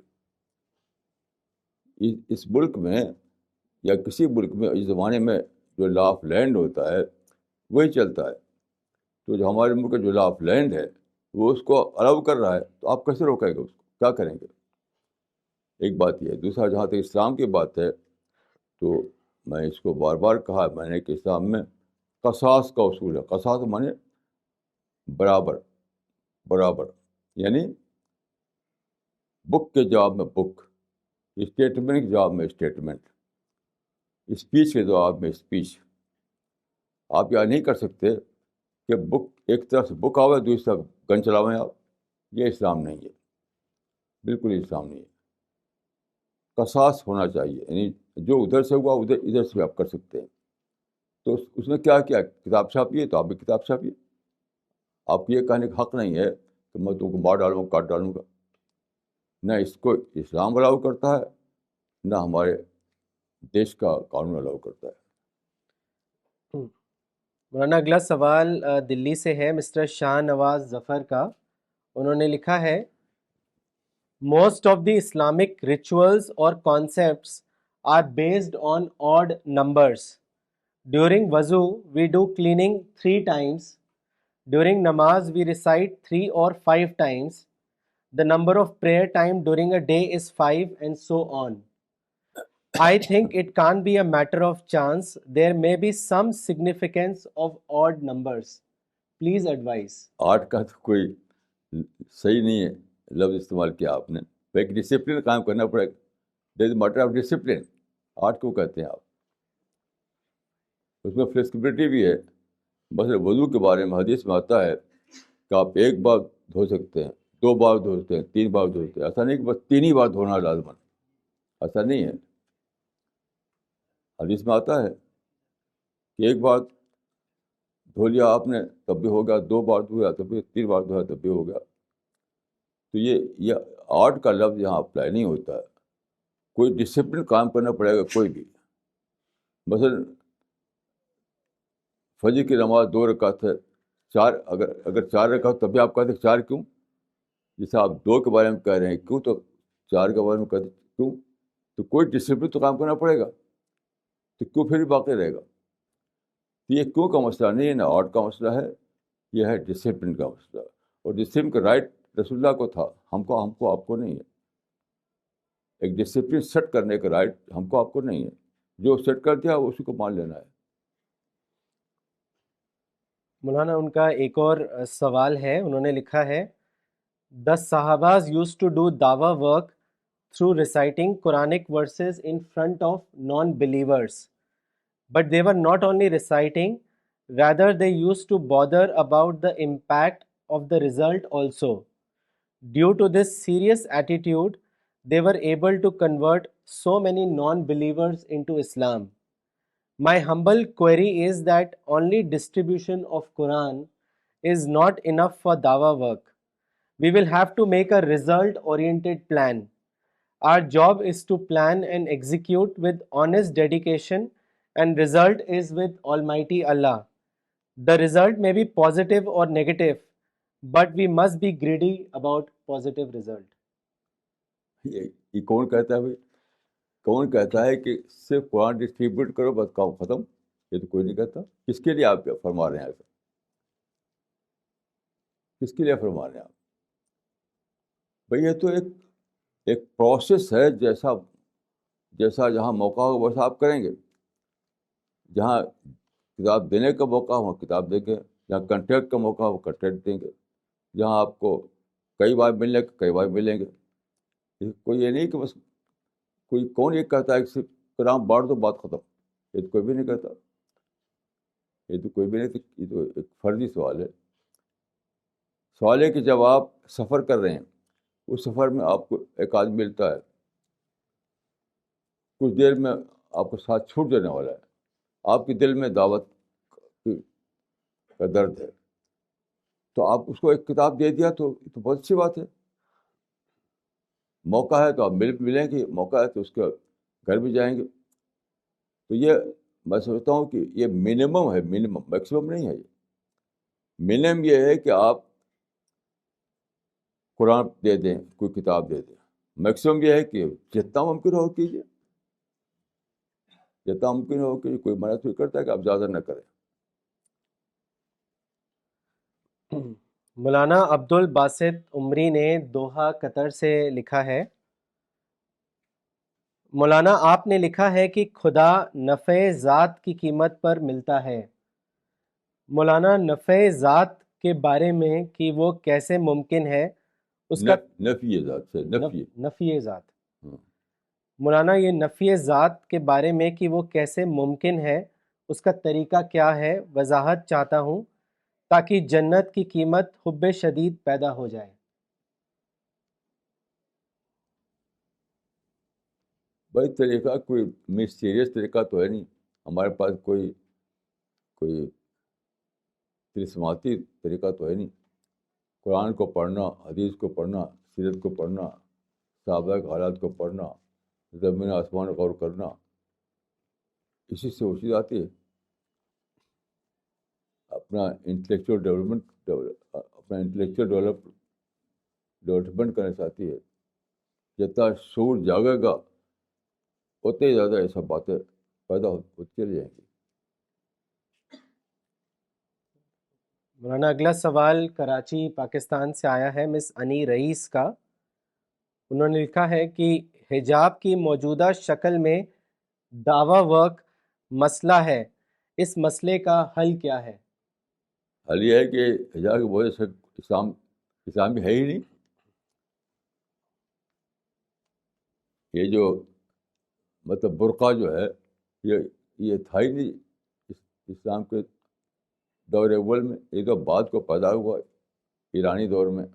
اس ملک میں یا کسی ملک میں اس زمانے میں جو لا آف لینڈ ہوتا ہے وہی چلتا ہے. تو جو ہمارے ملک کا جو لا آف لینڈ ہے وہ اس کو الاؤ کر رہا ہے، تو آپ کیسے روکیں گے؟ اس کو کیا کریں گے؟ ایک بات یہ ہے. دوسرا جہاں تک اسلام کی بات ہے تو میں اس کو بار بار کہا میں نے کہ اسلام میں قصاص کا اصول ہے. قصاص مانے برابر، یعنی بک کے جواب میں بک، اسٹیٹمنٹ کے جواب میں اسٹیٹمنٹ، اسپیچ کے جواب میں اسپیچ. آپ یہ نہیں کر سکتے کہ بک ایک طرف سے بک آوے دوسری طرف گن چلاویں آپ. یہ اسلام نہیں ہے، بالکل اسلام نہیں ہے. قصاص ہونا چاہیے، یعنی جو ادھر سے ہوا ادھر سے بھی آپ کر سکتے ہیں. تو اس نے کیا کیا، کتاب چھاپی ہے تو آپ بھی کتاب چھاپیے. آپ کو یہ کہنے کا حق نہیں ہے کہ میں تم کو مار ڈالوں گا، کاٹ ڈالوں گا. نہ اس کو اسلام الاؤ کرتا ہے، نہ ہمارے دیش کا قانون الاؤ کرتا ہے. مولانا اگلا سوال دلی سے ہے مسٹر شاہ نواز ظفر کا. انہوں نے لکھا ہے most of the Islamic rituals اور concepts are based on odd numbers. During وضو we do cleaning 3 times. During namaz we recite 3 or 5 times. The number of prayer time during a day is 5 and so on. I think it can't be a matter of chance. There may be some significance of odd numbers. Please advise. Art کا تو کوئی صحیح نہیں ہے لفظ استعمال کیا آپ نے. ایک ڈسپلن قائم کرنا پڑے گا. دیر از میٹر آف ڈسپلن. آرٹ کو کہتے ہیں آپ. اس میں فلیکسیبلٹی بھی ہے. مثلا وضو کے بارے میں حدیث میں آتا ہے کہ آپ ایک بار دھو سکتے ہیں، 2 بار دھو سکتے ہیں، 3 بار دھو سکتے ہیں. ایسا نہیں کہ بس 3 ہی بار دھونا لازمن، ایسا نہیں ہے. حدیث میں آتا ہے کہ ایک بار دھو لیا آپ نے تب بھی ہو گیا، 2 بار دھویا تب بھی، 3 بار دھویا تب بھی ہو گیا. تو یہ آرٹ کا لفظ یہاں اپلائی نہیں ہوتا ہے. کوئی ڈسپلن قائم کرنا پڑے گا کوئی بھی. مثلا فجر کی نماز 2 رکعت ہے، 4 اگر 4 رکعت تب بھی آپ کہتے ہیں 4 کیوں؟ جیسے آپ 2 کے بارے میں کہہ رہے ہیں کیوں، تو 4 کے بارے میں کہتے کیوں؟ تو کوئی ڈسپلن تو کام کرنا پڑے گا. تو کیوں پھر بھی باقی رہے گا؟ تو یہ کیوں کا مسئلہ نہیں ہے، نہ آرٹ کا مسئلہ ہے، یہ ہے ڈسپلن کا مسئلہ. اور ڈسپلن کا رائٹ رسول اللہ کو تھا، ہم کو آپ کو نہیں ہے. ایک ڈسپلن سیٹ کرنے کا رائٹ ہم کو آپ کو نہیں ہے. جو سیٹ کر دیا اسی کو مان لینا ہے. مولانا ان کا ایک اور سوال ہے. انہوں نے لکھا ہے The Sahabas used to do dawa work through reciting Quranic verses in front of non-believers. But they were not only reciting, rather they used to bother about the impact of the result also. Due to this serious attitude, they were able to convert so many non-believers into Islam. My humble query is that only distribution of Quran is not enough for dawa work. We will have to make a result-oriented plan. Our job is to plan and execute with honest dedication, and result is with Almighty Allah. The result may be positive or negative, but we must be greedy about positive result. یہ کون کہتا ہے بھائی؟ کون کہتا ہے کہ صرف قرآن ڈسٹریبیوٹ کرو بس کام ختم؟ یہ تو کوئی نہیں کہتا. کس کے لیے آپ فرما رہے ہیں ایسا؟ کس کے لیے فرما رہے ہیں آپ؟ بھائی یہ تو ایک پروسیس ہے. جیسا جہاں موقع ہو ویسا آپ کریں گے. جہاں کتاب دینے کا موقع ہو کتاب دیں گے، جہاں کنٹیکٹ کا موقع ہو کنٹیکٹ دیں گے، جہاں آپ کو کئی بار ملنے کا کئی بار ملیں گے. کوئی یہ نہیں کہ بس کوئی کون یہ کہتا ہے کہ صرف کلام بانٹ دو بات ختم. یہ تو کوئی بھی نہیں کہتا. یہ تو کوئی بھی نہیں. یہ تو ایک فرضی سوال ہے. سوال ہے کہ جب آپ سفر کر رہے ہیں، اس سفر میں آپ کو ایک آدمی ملتا ہے، کچھ دیر میں آپ کو ساتھ چھوٹ جانے والا ہے، آپ کے دل میں دعوت کا درد ہے، تو آپ اس کو ایک کتاب دے دیا تو بہت اچھی بات ہے. موقع ہے تو آپ ملیں گے، موقع ہے تو اس کے گھر بھی جائیں گے. تو یہ میں سمجھتا ہوں کہ یہ منیمم ہے، منیمم، میکسیمم نہیں ہے. یہ منیمم یہ ہے کہ آپ قرآن دے دیں، کوئی کتاب دے دیں. میکسیمم یہ ہے کہ جتنا ممکن ہو کیجیے، جتنا ممکن ہو کہ کوئی منع نہیں کرتا ہے کہ آپ زیادہ نہ کریں. مولانا عبد الباسط عمری نے دوحہ قطر سے لکھا ہے مولانا آپ نے لکھا ہے کہ خدا نفع ذات کی قیمت پر ملتا ہے. مولانا نفع ذات کے بارے میں کہ وہ کیسے ممکن ہے اس کا نفی ذات سے نفی. نفی ذات. ہاں. مولانا یہ نفی ذات کے بارے میں کہ وہ کیسے ممکن ہے، اس کا طریقہ کیا ہے، وضاحت چاہتا ہوں تاکہ جنت کی قیمت حب شدید پیدا ہو جائے. بھائی طریقہ کوئی مسٹیریس طریقہ تو ہے نہیں ہمارے پاس، کوئی تلسماتی طریقہ تو ہے نہیں. قرآن کو پڑھنا، حدیث کو پڑھنا، سیرت کو پڑھنا، صحابہ کے حالات کو پڑھنا، زمین آسمان غور کرنا، اسی سے وہ چیز آتی ہے. اپنا انٹلیکچوئل ڈیولپمنٹ کرنا چاہتی ہے. جتنا شعور جاگے گا اتنے ہی زیادہ ایسا باتیں پیدا ہوتی چلی جائیں گی. مولانا اگلا سوال کراچی پاکستان سے آیا ہے مس انی رئیس کا. انہوں نے لکھا ہے کہ حجاب کی موجودہ شکل میں دعوی ورک مسئلہ ہے، اس مسئلے کا حل کیا ہے؟ حال یہ ہے کہ حجاب کی وجہ سے اسلام بھی ہے ہی نہیں. یہ جو مطلب برقع جو ہے یہ تھا ہی نہیں اسلام کے دور اول میں. یہ تو بعد کو پیدا ہوا ایرانی دور میں.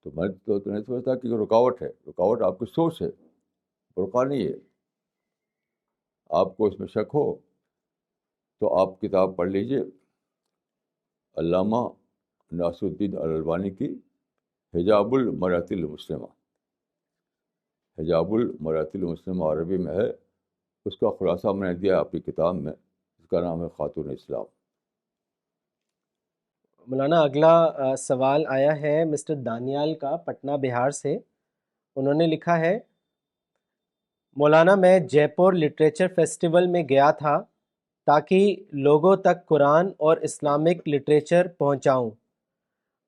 تو میں تو نہیں سمجھتا کہ رکاوٹ ہے. رکاوٹ آپ کی سوچ ہے، برقع نہیں ہے. آپ کو اس میں شک ہو تو آپ کتاب پڑھ لیجئے علامہ ناصر الدین الالبانی کی حجاب المرأۃ المسلمہ. حجاب المرأۃ المسلمہ عربی میں ہے، اس کا خلاصہ میں نے دیا اپنی کتاب میں، اس کا نام ہے خاتون اسلام. مولانا اگلا سوال آیا ہے مسٹر دانیال کا پٹنہ بہار سے. انہوں نے لکھا ہے مولانا میں جے پور لٹریچر فیسٹیول میں گیا تھا تاکہ لوگوں تک قرآن اور اسلامک لٹریچر پہنچاؤں.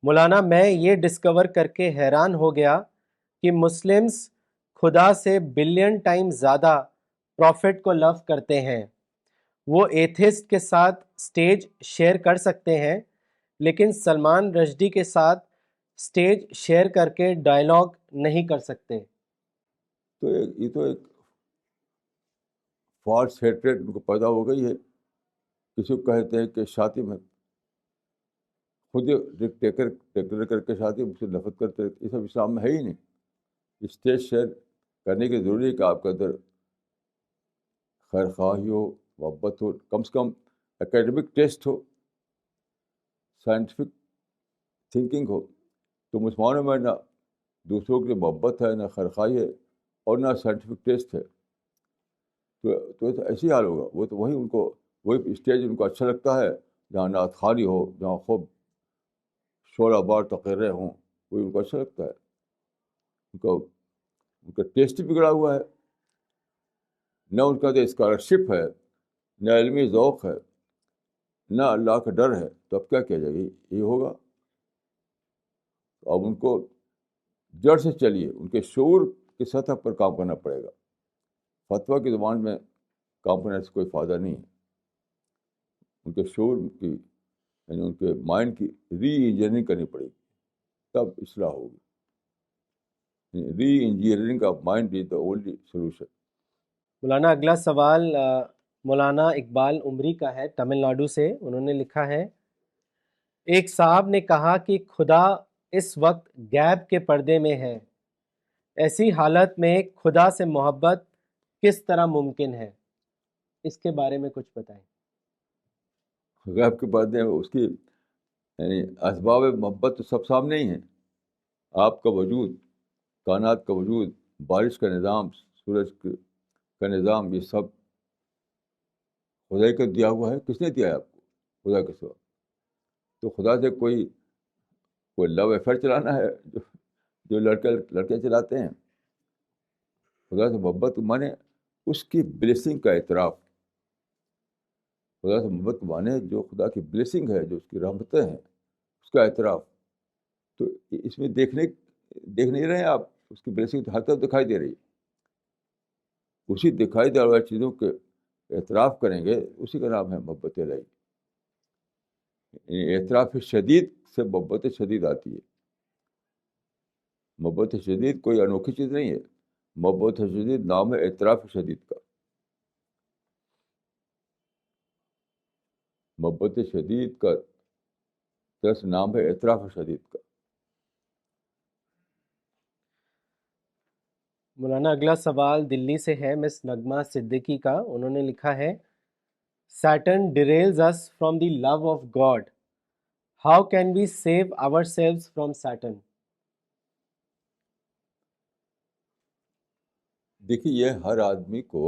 مولانا میں یہ ڈسکور کر کے حیران ہو گیا کہ مسلمز خدا سے بلین ٹائم زیادہ پروفٹ کو لو کرتے ہیں. وہ ایتھسٹ کے ساتھ سٹیج شیئر کر سکتے ہیں لیکن سلمان رشدی کے ساتھ سٹیج شیئر کر کے ڈائلاگ نہیں کر سکتے. تو یہ تو ایک فالس ہیٹریڈ ان کو پیدا ہو گئی ہے. کسی کو کہتے ہیں کہ شادی میں خود ڈکلیئر کر کے شادی مجھ سے نفرت کرتے، یہ سب اسلام میں ہے ہی نہیں. اسٹیج شیئر کرنے کی ضروری ہے کہ آپ کے اندر خیر خواہی ہو، محبت ہو، کم سے کم اکیڈمک ٹیسٹ ہو، سائنٹیفک تھنکنگ ہو. تو مسلمانوں میں نہ دوسروں کی محبت ہے، نہ خیر خواہی ہے، اور نہ سائنٹیفک ٹیسٹ ہے. تو ایسی حال ہوگا. وہ تو وہی اسٹیج ان کو اچھا لگتا ہے جہاں نعت خوانی ہو، جہاں خوب شعلہ بار تقریریں ہوں، وہی ان کو اچھا لگتا ہے. ان کا ٹیسٹ بگڑا ہوا ہے. نہ ان کا اسکالرشپ ہے، نہ علمی ذوق ہے، نہ اللہ کا ڈر ہے. تو اب کیا کیا جائے گا؟ یہ ہوگا. اب ان کو جڑ سے چلیے، ان کے شعور کی سطح پر کام کرنا پڑے گا. فتویٰ کی زبان میں کام کرنے سے کوئی فائدہ نہیں ہے. ان کے شعور کی یعنی ان کے مائنڈ کی ری انجینئرنگ کرنی پڑے گی، تب اصلاح ہوگی. Re engineering of mind is the only solution. مولانا اگلا سوال مولانا اقبال عمری کا ہے تمل ناڈو سے. انہوں نے لکھا ہے ایک صاحب نے کہا کہ خدا اس وقت غیب کے پردے میں ہے، ایسی حالت میں خدا سے محبت کس طرح ممکن ہے؟ اس کے بارے میں کچھ بتائیں. غیب کے بعد اس کی یعنی اسباب محبت تو سب سامنے ہی ہیں. آپ کا وجود، کائنات کا وجود، بارش کا نظام، سورج کا نظام، یہ سب خدا کا دیا ہوا ہے. کس نے دیا ہے آپ کو؟ خدا کے سوا. تو خدا سے کوئی لو افیئر چلانا ہے جو لڑکے چلاتے ہیں؟ خدا سے محبت مانے اس کی بلیسنگ کا اعتراف. خدا سے محبت مانے جو خدا کی بلیسنگ ہے، جو اس کی رحمتیں ہیں، اس کا اعتراف. تو اس میں دیکھ نہیں رہے ہیں آپ، اس کی بلیسنگ تو ہر طرف دکھائی دے رہی ہے. اسی دکھائی دے والی چیزوں کے اعتراف کریں گے، اسی کا نام ہے محبت الہی. اعتراف شدید سے محبت شدید آتی ہے. محبت شدید کوئی انوکھی چیز نہیں ہے. محبت شدید نام ہے اعتراف شدید کا. محبت شدید کا درس نام ہے اعتراف شدید کا. مولانا اگلا سوال دلی سے ہے مس نغمہ صدیقی کا. انہوں نے لکھا ہے Saturn derails us from the love of God. How can we save ourselves from Saturn? دیکھیے یہ ہر آدمی کو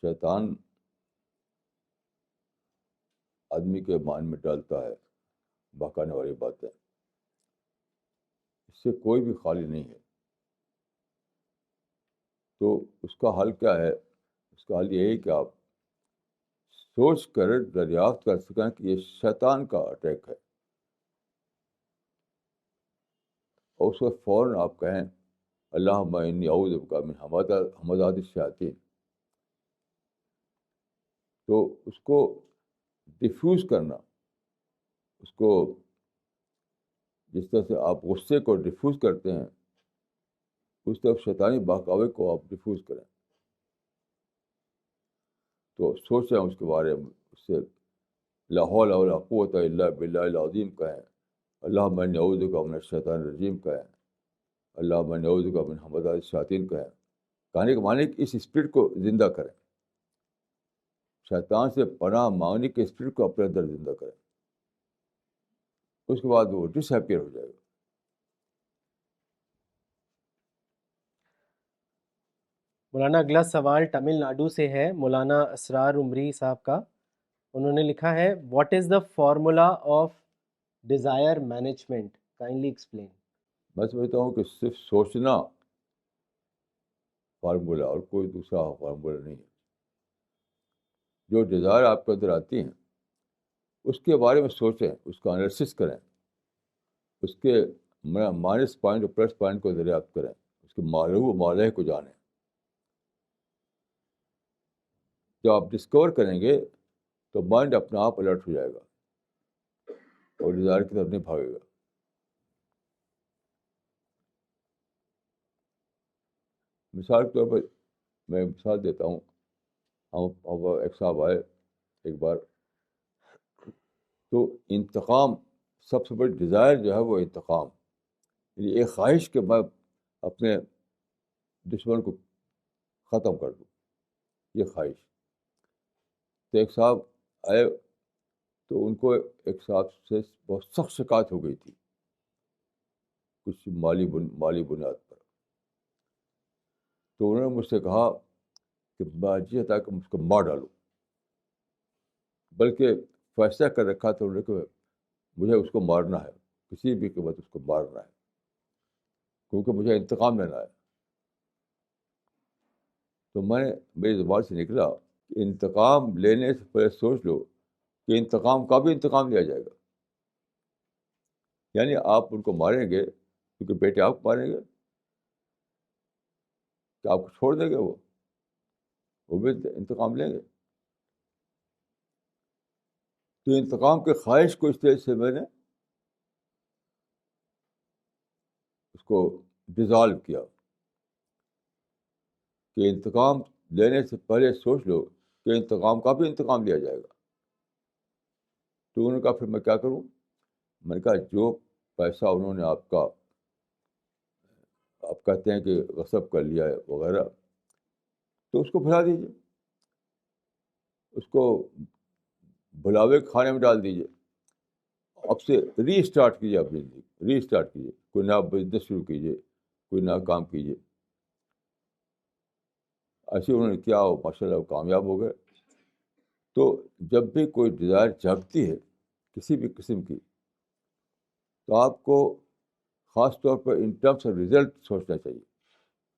شیطان آدمی کے مان میں ڈالتا ہے بہکانے والی باتیں. اس سے کوئی بھی خالی نہیں ہے. تو اس کا حل کیا ہے؟ اس کا حل یہی کہ آپ سوچ کر دریافت کر سکیں کہ یہ شیطان کا اٹیک ہے، اور اس کو فوراً آپ کہیں اللہم انی اعوذ بک من همزات الشیاطین. تو اس کو ڈیفیوز کرنا، اس کو جس طرح سے آپ غصے کو ڈیفیوز کرتے ہیں اس طرح شیطانی بہکاوے کو آپ ڈیفیوز کریں. تو سوچیں اس کے بارے میں، اس سے لا حول ولا قوت الا باللہ العظیم کہیں، اللہم انی اعوذ بک من الشیطان الرجیم کہیں، اللہم انی اعوذ بک من همزات الشیاطین کہیں. کہنے کا معنی کہ اس اسپرٹ کو زندہ کریں، شیطان سے پناہ مانگنے کے اسپرٹ کو اپنے اندر زندہ کریں. اس کے بعد وہ ڈس ایپیئر ہو جائے گا. مولانا اگلا سوال تمل ناڈو سے ہے مولانا اسرار عمری صاحب کا. انہوں نے لکھا ہے what is the formula of desire management, kindly explain. میں سمجھتا ہوں کہ صرف سوچنا فارمولہ اور کوئی دوسرا فارمولہ نہیں ہے. جو ڈیزائر آپ کے اندر آتی ہیں اس کے بارے میں سوچیں، اس کا انالیسس کریں، اس کے مائنس پوائنٹ اور پلس پوائنٹ کو دریافت کریں، اس کے مالح کو جانیں. جب آپ ڈسکور کریں گے تو مائنڈ اپنے آپ الرٹ ہو جائے گا اور ڈیزائر کی طرف نہیں بھاگے گا. مثال کے طور پر میں مثال دیتا ہوں. ہم ایک صاحب آئے ایک بار، تو انتقام سب سے بڑی ڈیزائر جو ہے وہ انتقام، یعنی ایک خواہش کہ میں اپنے دشمن کو ختم کر دوں، یہ خواہش. تو ایک صاحب آئے تو ان کو ایک صاحب سے بہت سخت شکایت ہو گئی تھی کچھ مالی بنیاد پر. تو انہوں نے مجھ سے کہا کہ میں جی چاہتا کہ مجھ کو مار ڈالوں، بلکہ فیصلہ کر رکھا تھا انہوں نے کہ مجھے اس کو مارنا ہے، کسی بھی قیمت اس کو مارنا ہے، کیونکہ مجھے انتقام لینا ہے. تو میری زبان سے نکلا کہ انتقام لینے سے پہلے سوچ لو کہ انتقام کا بھی انتقام لیا جائے گا. یعنی آپ ان کو ماریں گے کیونکہ بیٹے آپ کو ماریں گے، کہ آپ کو چھوڑ دیں گے، وہ بھی انتقام لیں گے. تو انتقام کے خواہش کو اس طرح سے میں نے اس کو ڈیزالو کیا کہ انتقام لینے سے پہلے سوچ لو کہ انتقام کا بھی انتقام لیا جائے گا. تو انہوں نے کہا پھر میں کیا کروں؟ میں نے کہا جو پیسہ انہوں نے آپ کہتے ہیں کہ غصب کر لیا ہے وغیرہ، تو اس کو بھلا دیجیے، اس کو بھلاوے کھانے میں ڈال دیجیے. اب سے ری اسٹارٹ کیجیے، اپنی زندگی ری اسٹارٹ کیجیے، کوئی نیا بزنس شروع کیجیے، کوئی نیا کام کیجیے. ایسے انہوں نے کیا، وہ ماشاء اللہ کامیاب ہو گئے. تو جب بھی کوئی ڈیزائر جاگتی ہے کسی بھی قسم کی، تو آپ کو خاص طور پر ان ٹرمس آف رزلٹ سوچنا چاہیے،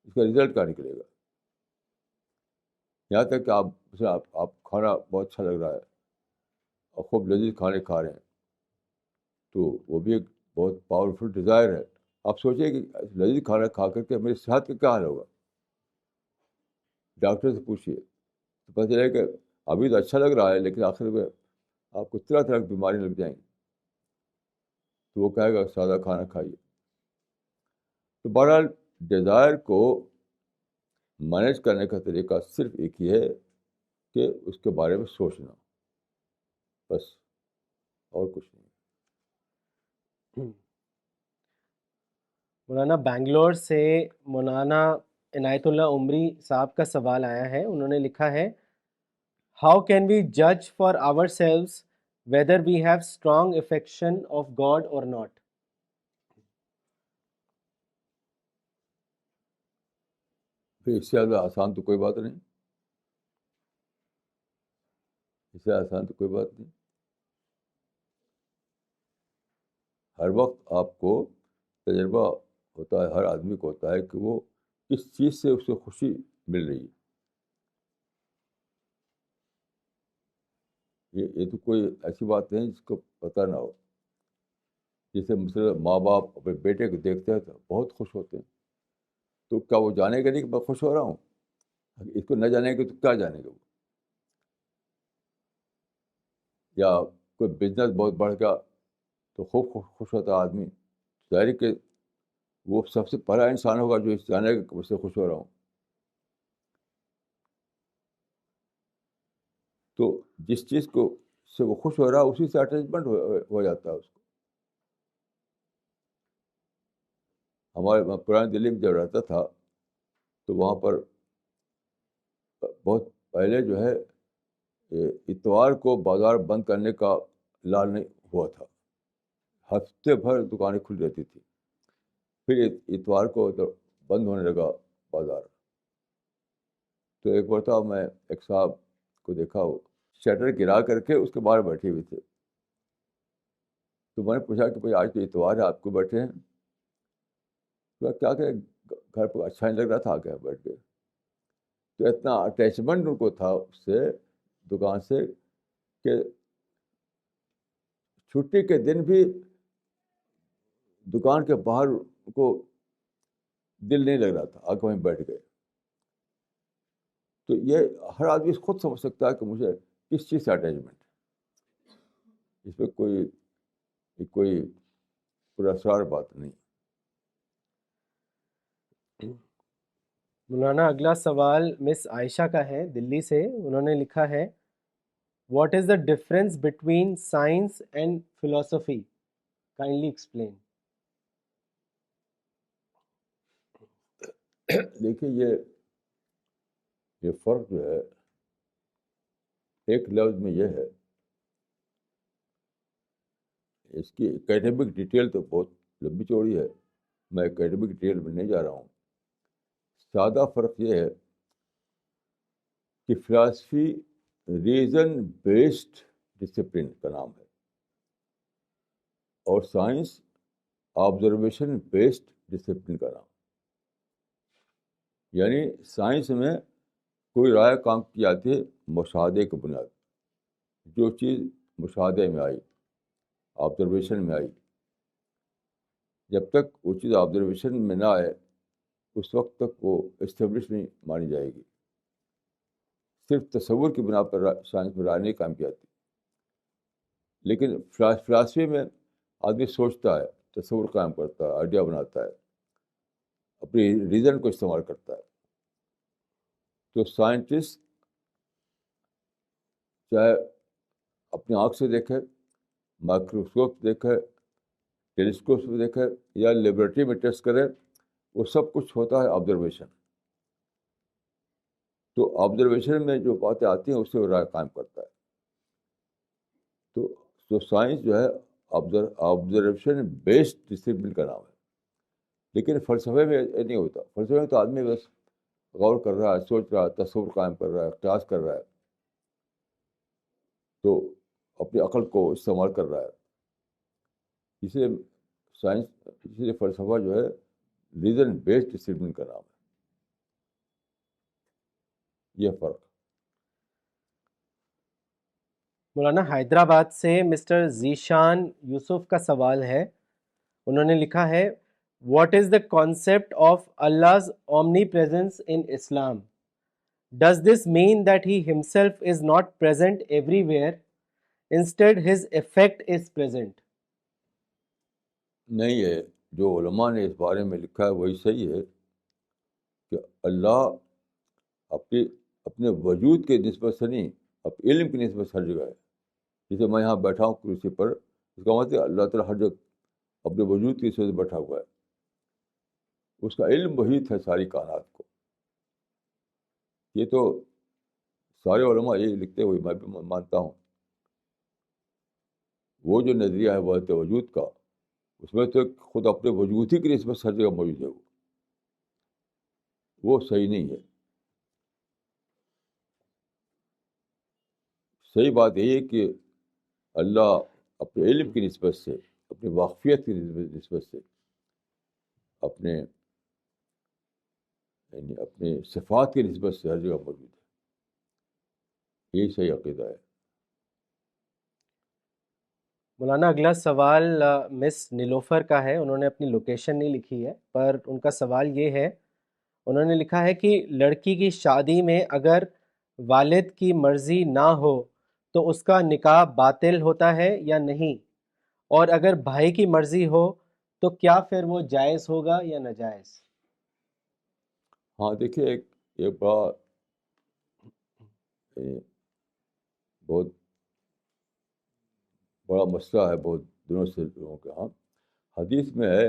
اس کا رزلٹ کیا نکلے گا. یہاں تک کہ آپ کھانا بہت اچھا لگ رہا ہے اور خوب لذیذ کھانے کھا رہے ہیں، تو وہ بھی ایک بہت پاورفل ڈیزائر ہے. آپ سوچیں کہ لذیذ کھانا کھا کر کے میری صحت کا کیا حال ہوگا. ڈاکٹر سے پوچھیے تو پتہ چلے کہ ابھی تو اچھا لگ رہا ہے لیکن آخر میں آپ کو طرح طرح کی بیماری لگ جائیں گی. تو وہ کہے گا سادہ کھانا کھائیے. تو بہرحال ڈیزائر کو مینیج کرنے کا طریقہ صرف ایک ہی ہے کہ اس کے بارے میں سوچنا، بس، اور کچھ نہیں۔ مولانا بنگلور سے مولانا عنایت اللہ عمری صاحب کا سوال آیا ہے. انہوں نے لکھا ہے ہاؤ کین وی جج for our selves whether we have strong affection of God or not. پھر اس سے زیادہ آسان تو کوئی بات نہیں، اس سے آسان تو کوئی بات نہیں۔ ہر وقت آپ کو تجربہ ہوتا ہے، ہر آدمی کو ہوتا ہے کہ وہ کس چیز سے اسے خوشی مل رہی ہے۔ یہ تو کوئی ایسی بات نہیں جس کو پتہ نہ ہو۔ جیسے مثلا ماں باپ اپنے بیٹے کو دیکھتے ہیں تو بہت خوش ہوتے ہیں، تو کیا وہ جانے گا نہیں کہ میں خوش ہو رہا ہوں؟ اس کو نہ جانے گا تو کیا جانے گا وہ؟ یا کوئی بزنس بہت بڑھ گیا تو خوب خوش ہوتا ہے آدمی، ظاہر ہے کہ وہ سب سے پہلا انسان ہوگا جو اس جانے گا کہ اس سے خوش ہو رہا ہوں۔ تو جس چیز کو سے وہ خوش ہو رہا ہے اسی سے اٹیچمنٹ ہو جاتا ہے اس کو۔ میں پرانی دلی میں جب رہتا تھا تو وہاں پر بہت پہلے جو ہے اتوار کو بازار بند کرنے کا اعلان نہیں ہوا تھا، ہفتے بھر دکانیں کھلی رہتی تھی، پھر اتوار کو تو بند ہونے لگا بازار۔ تو ایک مرتبہ میں ایک صاحب کو دیکھا، وہ شٹر گرا کر کے اس کے باہر بیٹھے ہوئے تھے، تو میں نے پوچھا کہ بھائی آج تو اتوار ہے، آپ کو بیٹھے ہیں؟ تو کیا کہ گھر پہ اچھا نہیں لگ رہا تھا، آ کے بیٹھ گئے۔ تو اتنا اٹیچمنٹ ان کو تھا اس سے، دکان سے، کہ چھٹی کے دن بھی دکان کے باہر ان کو دل نہیں لگ رہا تھا، آ کے وہیں بیٹھ گئے۔ تو یہ ہر آدمی خود سمجھ سکتا ہے کہ مجھے کس چیز سے اٹیچمنٹ ہے، اس میں کوئی پراسرار بات نہیں۔ مولانا اگلا سوال مس عائشہ کا ہے دلی سے. انہوں نے لکھا ہے what is the difference between science and philosophy, kindly explain. دیکھیے یہ فرق جو ہے ایک لفظ میں یہ ہے، اس کی اکیڈمک ڈیٹیل تو بہت لمبی چوڑی ہے، میں اکیڈمک ڈیٹیل میں نہیں جا رہا ہوں۔ سادہ فرق یہ ہے کہ فلاسفی ریزن بیسڈ ڈسپلن کا نام ہے، اور سائنس آبزرویشن بیسڈ ڈسپلن کا نام۔ یعنی سائنس میں کوئی رائے کام کی جاتی ہے مشاہدے کی بنیاد، جو چیز مشاہدے میں آئی، آبزرویشن میں آئی، جب تک وہ چیز آبزرویشن میں نہ آئے اس وقت تک وہ اسٹیبلش نہیں مانی جائے گی۔ صرف تصور کی بنا پر سائنس میں رائے نہیں کام کی جاتی، لیکن فلاسفی میں آدمی سوچتا ہے، تصور قائم کرتا ہے، آئیڈیا بناتا ہے، اپنی ریزن کو استعمال کرتا ہے۔ تو سائنٹسٹ چاہے اپنی آنکھ سے دیکھے، مائکروسکوپ دیکھے، ٹیلیسکوپ سے دیکھے، یا لیبورٹری میں ٹیسٹ کرے، وہ سب کچھ ہوتا ہے آبزرویشن۔ تو آبزرویشن میں جو باتیں آتی ہیں اس سے وہ رائے قائم کرتا ہے۔ تو سائنس جو ہے آبزرویشن بیسڈ ڈسپلن کا نام ہے۔ لیکن فلسفے میں یہ نہیں ہوتا، فلسفے میں تو آدمی بس غور کر رہا ہے، سوچ رہا ہے، تصور قائم کر رہا ہے، قیاس کر رہا ہے، تو اپنی عقل کو استعمال کر رہا ہے۔ اس لیے فلسفہ جو ہے ریزن بیسڈ ڈسپلن کا نام ہے۔ یہ فرق۔ مولانا حیدرآباد سے مسٹر ذیشان یوسف کا سوال ہے. انہوں نے لکھا ہے what is the concept of Allah's omnipresence in Islam? Does this mean that he himself is not present everywhere? Instead, his effect is present. نہیں ہے، جو علماء نے اس بارے میں لکھا ہے وہی صحیح ہے کہ اللہ اپنے وجود کے نسبت سے نہیں، اپنے علم کی نسبت سے ہر جگہ ہے. جیسے میں یہاں بیٹھا ہوں کرسی پر، اس کا مطلب اللہ تعالیٰ ہر جگہ اپنے وجود کی نسبت سے بیٹھا ہوا ہے. اس کا علم محیط ہے ساری کائنات کو. یہ تو سارے علماء یہی لکھتے ہوئے میں بھی مانتا ہوں. وہ جو نظریہ ہے وحدت وجود کا، اس میں تو خود اپنے وجود ہی کی نسبت سے ہر جگہ موجود ہے. وہ صحیح نہیں ہے. صحیح بات یہی ہے کہ اللہ اپنے علم کی نسبت سے، اپنی واقفیت کی نسبت سے، اپنے یعنی اپنے صفات کی نسبت سے ہر جگہ موجود ہے. یہی صحیح عقیدہ ہے. مولانا اگلا سوال مس نیلوفر کا ہے. انہوں نے اپنی لوکیشن نہیں لکھی ہے، پر ان کا سوال یہ ہے، انہوں نے لکھا ہے کہ لڑکی کی شادی میں اگر والد کی مرضی نہ ہو تو اس کا نکاح باطل ہوتا ہے یا نہیں، اور اگر بھائی کی مرضی ہو تو کیا پھر وہ جائز ہوگا یا ناجائز؟ ہاں دیکھیے، ایک بہت بڑا مسئلہ ہے بہت دنوں سے لوگوں کے ہاں. حدیث میں ہے،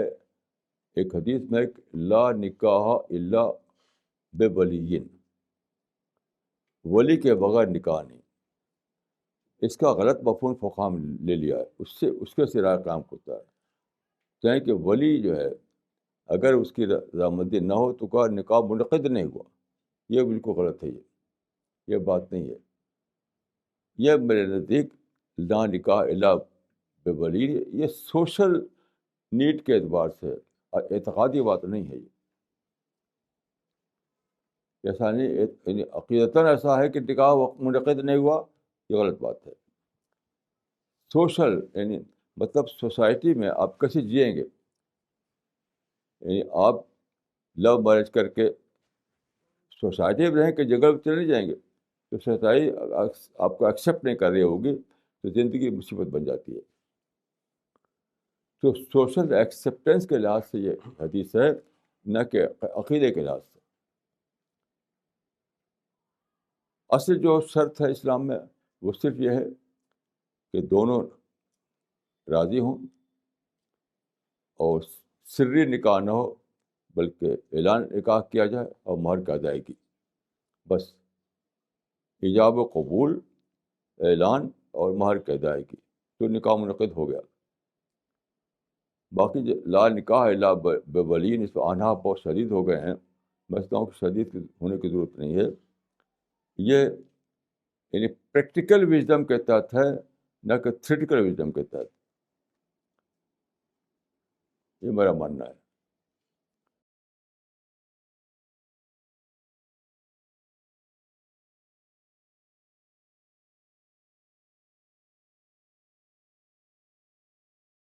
ایک حدیث میں ہے کہ لا نکاح الا بولیین، ولی کے بغیر نکاح نہیں. اس کا غلط مفہوم فقہا نے لے لیا ہے، اس کے سرائے کام ہوتا ہے. چاہے کہ ولی جو ہے اگر اس کی رضامندی نہ ہو تو کا نکاح منعقد نہیں ہوا. یہ بالکل غلط ہے. یہ بات نہیں ہے. یہ میرے نزدیک لا نکاح الا بولی، یہ سوشل نیڈ کے اعتبار سے اعتقادی بات نہیں ہے. یہ ایسا نہیں، یعنی عقیدتاً ایسا ہے کہ نکاح منعقد نہیں ہوا، یہ غلط بات ہے. سوشل یعنی مطلب سوسائٹی میں آپ کیسے جئیں گے. یعنی آپ لو میرج کر کے سوسائٹی میں رہیں کہ جگہ پہ چلے نہیں جائیں گے، تو سوسائٹی آپ کو ایکسیپٹ نہیں کر رہی ہوگی تو زندگی مصیبت بن جاتی ہے. تو سوشل ایکسیپٹنس کے لحاظ سے یہ حدیث ہے، نہ کہ عقیدے کے لحاظ سے. اصل جو شرط ہے اسلام میں وہ صرف یہ ہے کہ دونوں راضی ہوں اور سری نکاح نہ ہو بلکہ اعلان نکاح کیا جائے اور مہر کی ادائیگی. بس ایجاب و قبول، اعلان اور مہر کی ادائیگی، تو نکاح منعقد ہو گیا. باقی جو لا نکاح الا بولین، اس پہ آنہا بہت شدید ہو گئے ہیں. میں سمجھتا ہوں کہ شدید ہونے کی ضرورت نہیں ہے. یہ یعنی پریکٹیکل وژڈم کے تحت ہے، نہ کہ تھیوریٹیکل وژڈم کے تحت. یہ میرا ماننا ہے.